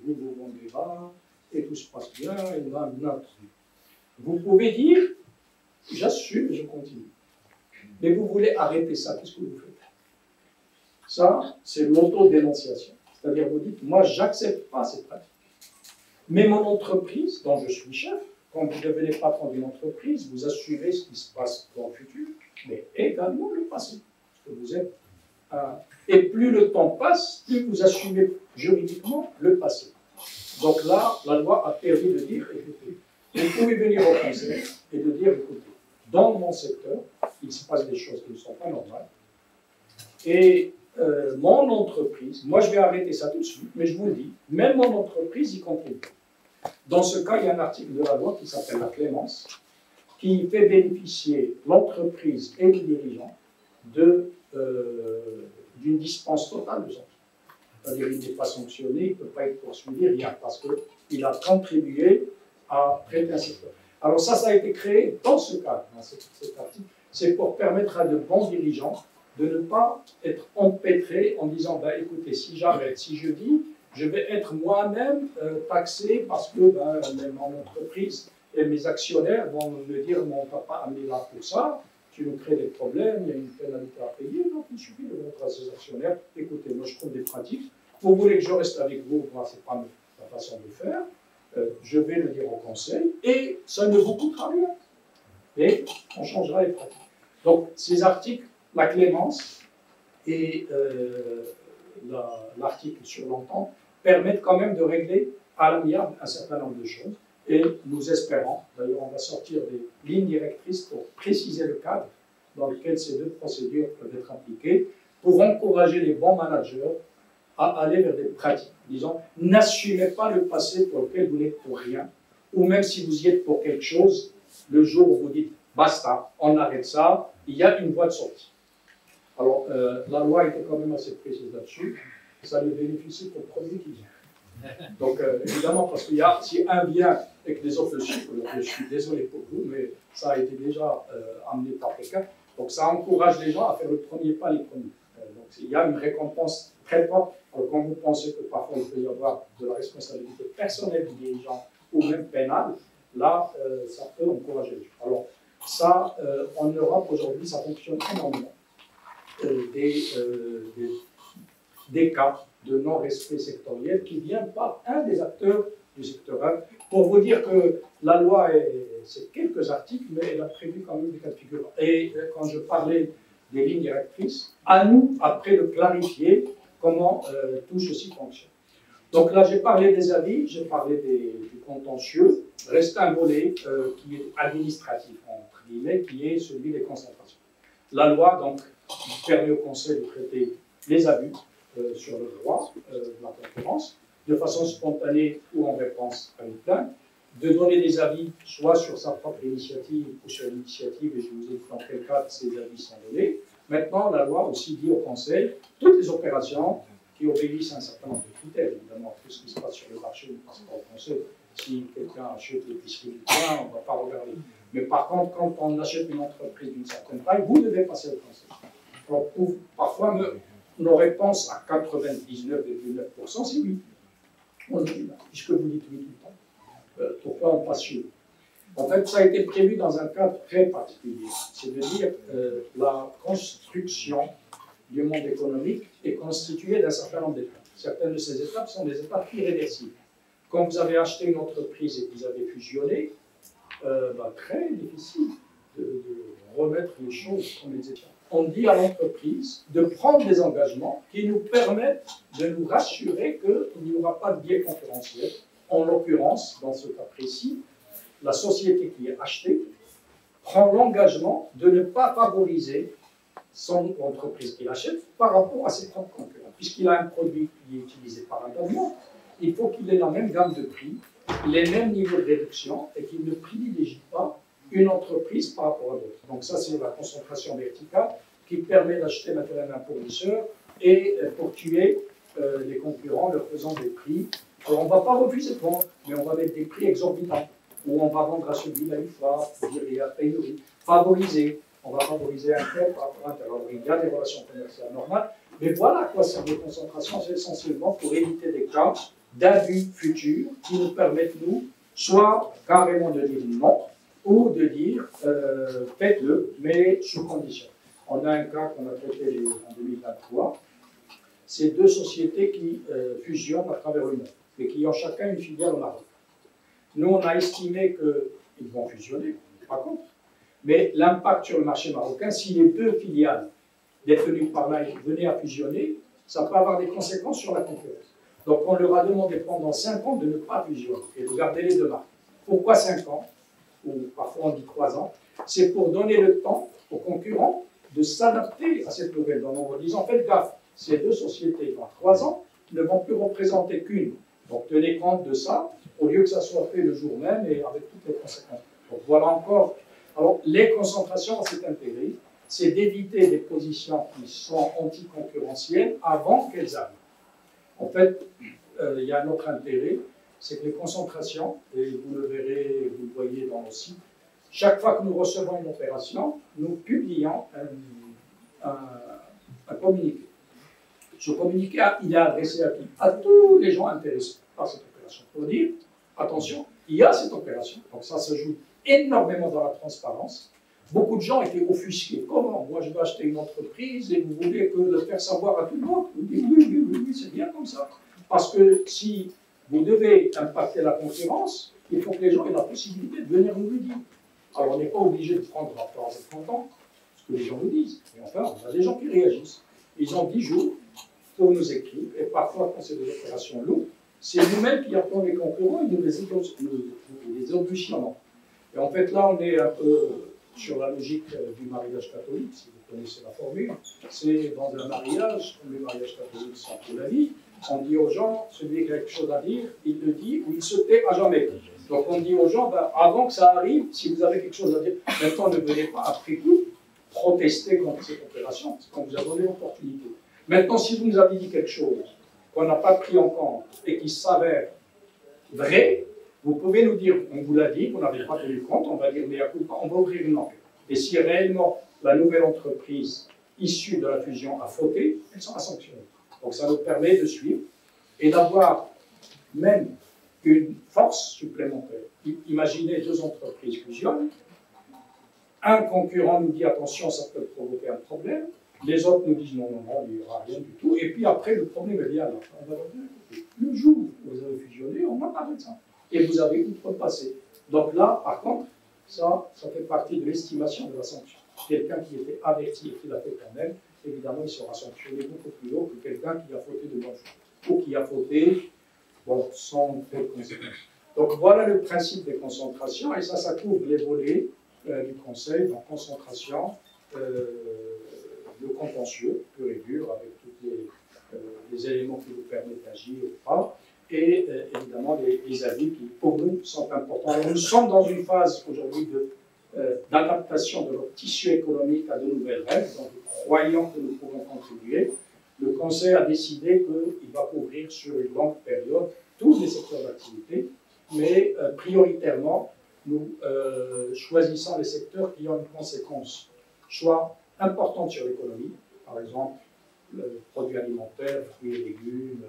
vous vendez là, et tout se passe bien, et là, notre. Vous pouvez dire, j'assume et je continue. Mais vous voulez arrêter ça, qu'est-ce que vous faites? Ça, c'est l'autodénonciation. C'est-à-dire, vous dites, moi, j'accepte pas ces pratiques. Mais mon entreprise, dont je suis chef, quand vous devenez patron d'une entreprise, vous assurez ce qui se passe dans le futur, mais également le passé. Parce que vous êtes et plus le temps passe, plus vous assumez juridiquement le passé. Donc là, la loi a permis de dire, écoutez, vous pouvez venir au conseil et de dire, écoutez, dans mon secteur, il se passe des choses qui ne sont pas normales. Et mon entreprise, moi je vais arrêter ça tout de suite, mais je vous le dis, même mon entreprise y continue. Dans ce cas, il y a un article de la loi qui s'appelle la clémence, qui fait bénéficier l'entreprise et les dirigeants d'une dispense totale de sanction. C'est-à-dire qu'il n'est pas sanctionné, il ne peut pas être poursuivi, rien, parce qu'il a contribué à traiter un secteur. Alors ça a été créé dans ce cadre, dans cet article, c'est pour permettre à de bons dirigeants de ne pas être empêtrés en disant, ben, écoutez, si j'arrête, si je dis, je vais être moi-même taxé parce que même mon entreprise et mes actionnaires vont me dire, mon papa a mis là pour ça, tu nous crées des problèmes, il y a une pénalité à payer, donc il suffit de montrer à ces actionnaires, écoutez, moi je trouve des pratiques, vous voulez que je reste avec vous, moi c'est pas ma façon de faire, je vais le dire au conseil, et ça ne vous coûtera rien. Et on changera les pratiques. Donc ces articles, la clémence et l'article sur l'entente, permettent quand même de régler à l'amiable un certain nombre de choses. Et nous espérons, d'ailleurs on va sortir des lignes directrices pour préciser le cadre dans lequel ces deux procédures peuvent être appliquées, pour encourager les bons managers à aller vers des pratiques. Disons, n'assumez pas le passé pour lequel vous n'êtes pour rien, ou même si vous y êtes pour quelque chose, le jour où vous dites basta, on arrête ça, il y a une voie de sortie. Alors, la loi était quand même assez précise là-dessus, ça ne bénéficie qu'au premier qui vient. Donc, évidemment, parce qu'il y a, si un vient avec des offres de chiffres, je suis désolé pour vous, mais ça a été déjà amené par quelqu'un, donc ça encourage les gens à faire le premier pas les premiers. Donc, il y a une récompense très forte. Alors, quand vous pensez que parfois il peut y avoir de la responsabilité personnelle du dirigeant ou même pénale, là, ça peut encourager les gens. Alors, ça, en Europe, aujourd'hui, ça fonctionne énormément. Des cas de non-respect sectoriel qui viennent par un des acteurs du secteur 1. Pour vous dire que la loi, c'est quelques articles, mais elle a prévu quand même des cas de figure. Et quand je parlais des lignes directrices, à nous, après, de clarifier comment tout ceci fonctionne. Donc là, j'ai parlé des avis, j'ai parlé du contentieux. Reste un volet qui est administratif, entre guillemets, qui est celui des concentrations. La loi, donc, permet au Conseil de traiter les abus sur le droit de la concurrence, de façon spontanée ou en réponse à une plainte, de donner des avis, soit sur sa propre initiative ou sur l'initiative, et je vous ai dit dans quel cas ces avis sont donnés. Maintenant, la loi aussi dit au Conseil toutes les opérations qui obéissent à un certain nombre de critères. Évidemment, tout ce qui se passe sur le marché ne passe pas au Conseil. Si quelqu'un achète l'épicerie du coin, on ne va pas regarder. Mais par contre, quand on achète une entreprise d'une certaine taille, vous devez passer au Conseil. Alors, parfois, nos réponses à 99,9%, c'est oui. On dit, puisque vous dites oui tout le temps, pourquoi on passe chez vous? En fait, ça a été prévu dans un cadre très particulier. C'est de dire la construction du monde économique est constituée d'un certain nombre d'étapes. Certaines de ces étapes sont des étapes irréversibles. Quand vous avez acheté une entreprise et que vous avez fusionné, très difficile de remettre les choses comme elles étaient. On dit à l'entreprise de prendre des engagements qui nous permettent de nous rassurer qu'il n'y aura pas de biais concurrentiel. En l'occurrence, dans ce cas précis, la société qui est achetée prend l'engagement de ne pas favoriser son entreprise qu'il achète par rapport à ses propres concurrents. Puisqu'il a un produit qui est utilisé par un domaine, il faut qu'il ait la même gamme de prix, les mêmes niveaux de réduction et qu'il ne privilégie pas une entreprise par rapport à d'autres. Donc ça, c'est la concentration verticale qui permet d'acheter matériel d'un fournisseur et pour tuer les concurrents, leur faisant des prix. Alors on ne va pas refuser de vendre, mais on va mettre des prix exorbitants, où on va vendre à celui-là, il va dire il y a pénurie, favoriser. On va favoriser un tel par rapport à un tel. Alors, il y a des relations commerciales normales, mais voilà à quoi servent les concentrations, c'est essentiellement pour éviter des cas d'abus futurs qui nous permettent, nous, soit carrément de dire non, ou de dire faites-le, mais sous condition. On a un cas qu'on a traité en 2023, c'est deux sociétés qui fusionnent à travers le monde, et qui ont chacun une filiale au Maroc. Nous, on a estimé qu'ils vont fusionner, on n'est pas contre. Mais l'impact sur le marché marocain, si les deux filiales détenues par l'un venaient à fusionner, ça peut avoir des conséquences sur la concurrence. Donc on leur a demandé pendant 5 ans de ne pas fusionner et de garder les deux marques. Pourquoi 5 ans? Ou parfois on dit 3 ans. C'est pour donner le temps aux concurrents de s'adapter à cette nouvelle donne en disant faites gaffe, ces deux sociétés dans 3 ans ne vont plus représenter qu'une. Donc tenez compte de ça, au lieu que ça soit fait le jour même et avec toutes les conséquences. Donc voilà encore. Alors, les concentrations, c'est intérêt, c'est d'éviter des positions qui sont anticoncurrentielles avant qu'elles arrivent. En fait, il y a un autre intérêt, c'est que les concentrations, et vous le verrez, vous le voyez dans le site, chaque fois que nous recevons une opération, nous publions un communiqué. Ce communiqué, il est adressé à qui? À tous les gens intéressés par cette opération. Pour dire, attention, il y a cette opération, donc ça s'ajoute énormément dans la transparence. Beaucoup de gens étaient offusqués. Comment? Moi, je dois acheter une entreprise et vous voulez que le faire savoir à tout le monde? Vous dites oui, c'est bien comme ça. Parce que si vous devez impacter la concurrence, il faut que les gens aient la possibilité de venir nous le dire. Alors, on n'est pas obligé de prendre un rapport avec content, ce que les gens nous disent. Mais enfin, on a des gens qui réagissent. Ils ont 10 jours pour nous écrire. Et parfois, quand c'est des opérations lourdes, c'est nous-mêmes qui appelons les concurrents et nous les embûchons. Et en fait, là, on est un peu sur la logique du mariage catholique, si vous connaissez la formule. C'est dans un mariage, comme les mariages catholiques sont pour la vie, on dit aux gens, celui qui a quelque chose à dire, il le dit ou il se tait à jamais. Donc on dit aux gens, ben, avant que ça arrive, si vous avez quelque chose à dire, maintenant ne venez pas après coup protester contre cette opération, c'est qu'on vous a donné l'opportunité. Maintenant, si vous nous avez dit quelque chose qu'on n'a pas pris en compte et qui s'avère vrai, vous pouvez nous dire, on vous l'a dit, vous n'avez pas tenu compte, on va dire, mais à coup, on va ouvrir une enquête. Et si réellement la nouvelle entreprise issue de la fusion a fauté, elle sera sanctionnée. Donc ça nous permet de suivre et d'avoir même une force supplémentaire. Imaginez deux entreprises fusionnent, un concurrent nous dit attention, ça peut provoquer un problème, les autres nous disent non, il n'y aura rien du tout, et puis après le problème est là. On va revenir à côté. Le jour où vous avez fusionné, on va parler de ça. Et vous avez outrepassé. Donc là, par contre, ça fait partie de l'estimation de la sanction. Quelqu'un qui était averti et qui l'a fait quand même, évidemment, il sera sanctionné beaucoup plus haut que quelqu'un qui a fauté de bonne foi, ou qui a fauté sans telle conséquence. Donc voilà le principe des concentrations, et ça couvre les volets du Conseil, donc concentration, le contentieux, pur et dur, avec tous les éléments qui vous permettent d'agir ou pas, et évidemment les avis qui, pour nous, sont importants. Alors, nous sommes dans une phase aujourd'hui d'adaptation de notre tissu économique à de nouvelles règles, donc croyant que nous pouvons contribuer. Le Conseil a décidé qu'il va couvrir sur une longue période tous les secteurs d'activité, mais prioritairement, nous choisissons les secteurs qui ont une conséquence soit importante sur l'économie, par exemple le produit alimentaire, fruits et légumes,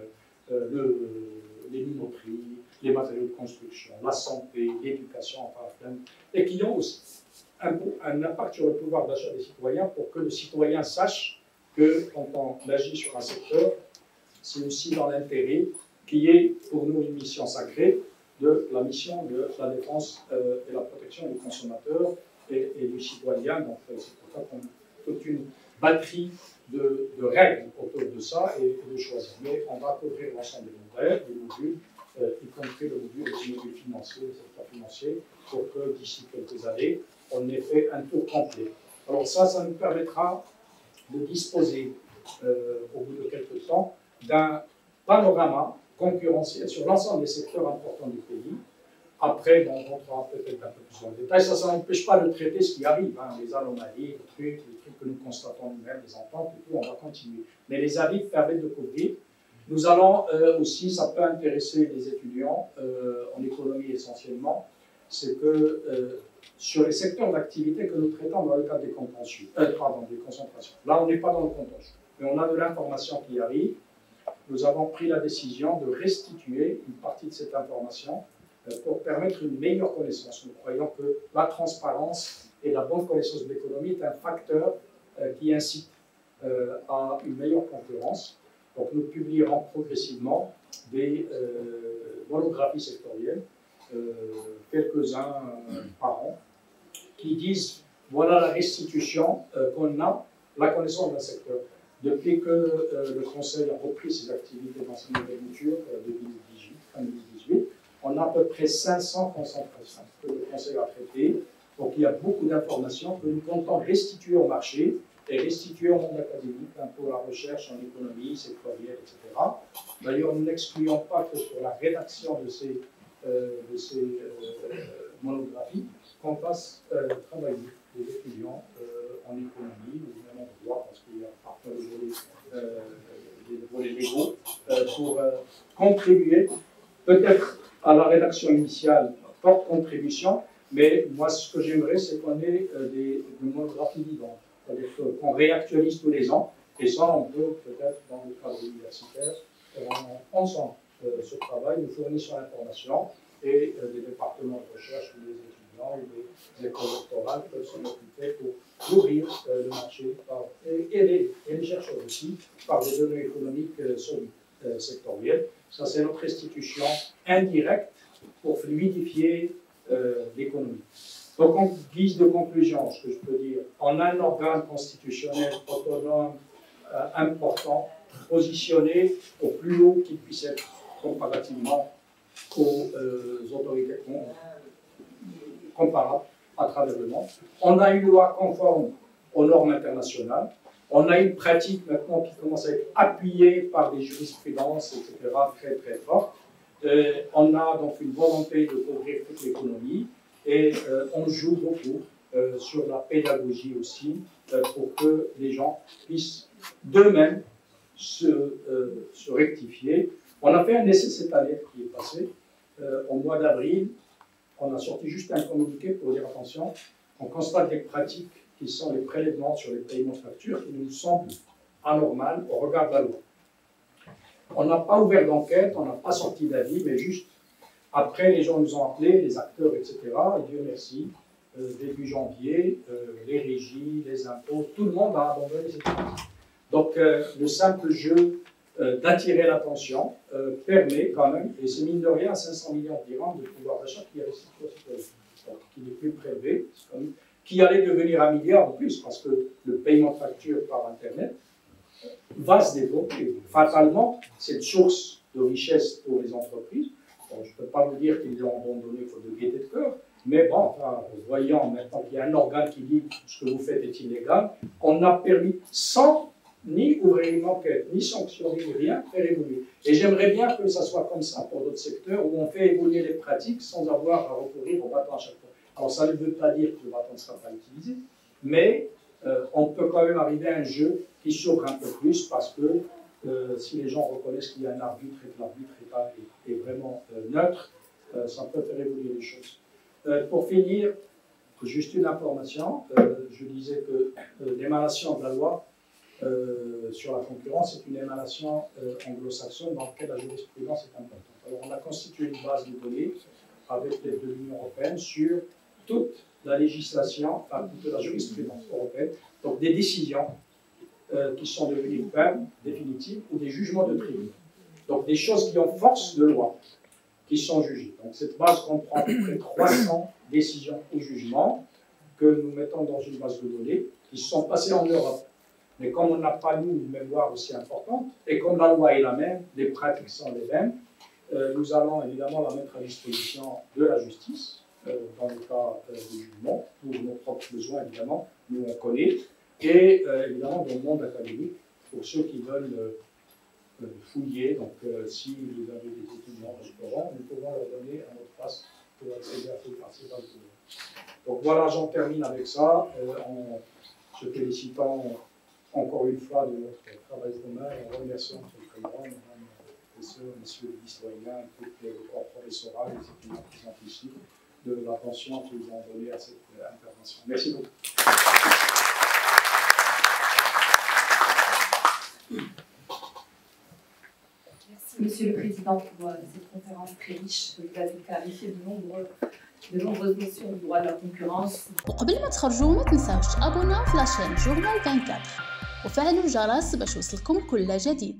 les minoteries, les matériaux de construction, la santé, l'éducation, enfin, et qui ont aussi un impact sur le pouvoir d'achat des citoyens pour que le citoyen sache que quand on agit sur un secteur, c'est aussi dans l'intérêt qui est pour nous une mission sacrée de la mission de la défense et la protection du consommateur et du citoyen. Donc c'est pour ça qu'on a toute une batterie de règles autour de ça et de choisir. Mais on va couvrir l'ensemble des modules, y compris le module financier, le secteur financier, pour que d'ici quelques années, on ait fait un tour complet. Alors ça nous permettra de disposer, au bout de quelques temps, d'un panorama concurrentielle sur l'ensemble des secteurs importants du pays. Après, bon, on rentrera peut-être un peu plus dans le détail. Ça n'empêche pas de traiter ce qui arrive, hein, les anomalies, les trucs que nous constatons nous-mêmes, les ententes et tout, on va continuer. Mais les avis permettent de couvrir. Nous allons aussi, ça peut intéresser les étudiants en économie essentiellement, c'est que sur les secteurs d'activité que nous traitons dans le cadre des contentieux, des concentrations. Là, on n'est pas dans le contentieux, mais on a de l'information qui arrive. Nous avons pris la décision de restituer une partie de cette information pour permettre une meilleure connaissance. Nous croyons que la transparence et la bonne connaissance de l'économie est un facteur qui incite à une meilleure concurrence. Donc nous publierons progressivement des monographies sectorielles, quelques-uns par an, qui disent voilà la restitution qu'on a, la connaissance d'un secteur. Depuis que le Conseil a repris ses activités d'enseignement d'agriculture de 2018, on a à peu près 500 concentrations que le Conseil a traitées. Donc il y a beaucoup d'informations que nous comptons restituer au marché et restituer au monde académique pour la recherche en économie, sectorielle, etc. D'ailleurs, nous n'excluons pas que sur la rédaction de ces monographies, qu'on fasse travailler les étudiants en économie ou même en droit, parce qu'il y a parfois des volets légaux, pour contribuer peut-être à la rédaction initiale, forte contribution, mais moi ce que j'aimerais c'est qu'on ait des monographies vivantes, c'est-à-dire qu'on réactualise tous les ans, et ça on peut peut-être dans le cadre universitaire ensemble ce travail, nous fournissons l'information et des départements de recherche ou des étudiants ou des écoles doctorales peuvent s'en occuper pour nourrir le marché et les chercheurs aussi par des données économiques solides sectorielles. Ça c'est notre restitution indirecte pour fluidifier l'économie. Donc en guise de conclusion, ce que je peux dire, on a un organe constitutionnel autonome important, positionné au plus haut qu'il puisse être comparativement aux autorités comparables à travers le monde. On a une loi conforme aux normes internationales. On a une pratique maintenant qui commence à être appuyée par des jurisprudences, etc., très très fortes. On a donc une volonté de couvrir toute l'économie et on joue beaucoup sur la pédagogie aussi pour que les gens puissent d'eux-mêmes se rectifier. On a fait un essai cette année qui est passé. Au mois d'avril, on a sorti juste un communiqué pour dire attention, on constate des pratiques qui sont les prélèvements sur les paiements de factures qui nous semblent anormales au regard de la loi. On n'a pas ouvert d'enquête, on n'a pas sorti d'avis, mais juste après, les gens nous ont appelés, les acteurs, etc. Et Dieu merci, début janvier, les régies, les impôts, tout le monde a abandonné cette pratique. Donc, le simple jeu d'attirer l'attention permet quand même, et c'est mine de rien, 500 millions de dirhams de pouvoir d'achat qui est restitué aux citoyens, qui n'est plus prélevé, qui allait devenir 1 milliard en plus, parce que le paiement de facture par Internet va se développer. Fatalement, c'est une source de richesse pour les entreprises. Bon, je ne peux pas vous dire qu'ils l'ont abandonné faute de gaieté de cœur, mais bon, enfin, voyant maintenant qu'il y a un organe qui dit ce que vous faites est illégal, on a permis sans ni ouvrir une enquête, ni sanctionner, ni rien, faire évoluer. Et j'aimerais bien que ça soit comme ça pour d'autres secteurs où on fait évoluer les pratiques sans avoir à recourir au bâton à chaque fois. Alors ça ne veut pas dire que le bâton ne sera pas utilisé, mais on peut quand même arriver à un jeu qui s'ouvre un peu plus parce que si les gens reconnaissent qu'il y a un arbitre et que l'arbitre est vraiment neutre, ça peut faire évoluer les choses. Pour finir, juste une information, je disais que l'émanation de la loi sur la concurrence est une émanation anglo-saxonne dans laquelle la jurisprudence est importante. Alors on a constitué une base de données avec l'aide de l'Union européenne sur toute la législation, enfin toute la jurisprudence européenne, donc des décisions qui sont devenues fermes, définitives, ou des jugements de tribunal. Donc des choses qui ont force de loi, qui sont jugées. Donc cette base comprend à peu près 300 décisions ou jugements que nous mettons dans une base de données qui sont passées en Europe. Mais comme on n'a pas, nous, une mémoire aussi importante, et comme la loi est la même, les pratiques sont les mêmes, nous allons évidemment la mettre à disposition de la justice, dans le cas du jugement, pour nos propres besoins, évidemment, nous on connaît, et évidemment dans le monde académique, pour ceux qui veulent fouiller. Donc, si vous avez des étudiants au restaurant, nous pouvons leur donner un mot de passe pour accéder à ces bases de données. Donc voilà, j'en termine avec ça, en se félicitant encore une fois de notre travail commun, en remerciant M. le Président, Mesdames, Professeurs, Messieurs les historiens, tout le corps professoral, les étudiants qui sont ici, de l'attention qu'ils ont donnée à cette intervention. Merci beaucoup. Merci Monsieur le Président pour cette conférence très riche. Vous avez clarifié de nombreuses notions du droit de la concurrence. وقبل ما تخرجوا ما تنساوش تابونا في لاشين جورنال 24 وفعلوا الجرس باش يوصلكم كل جديد.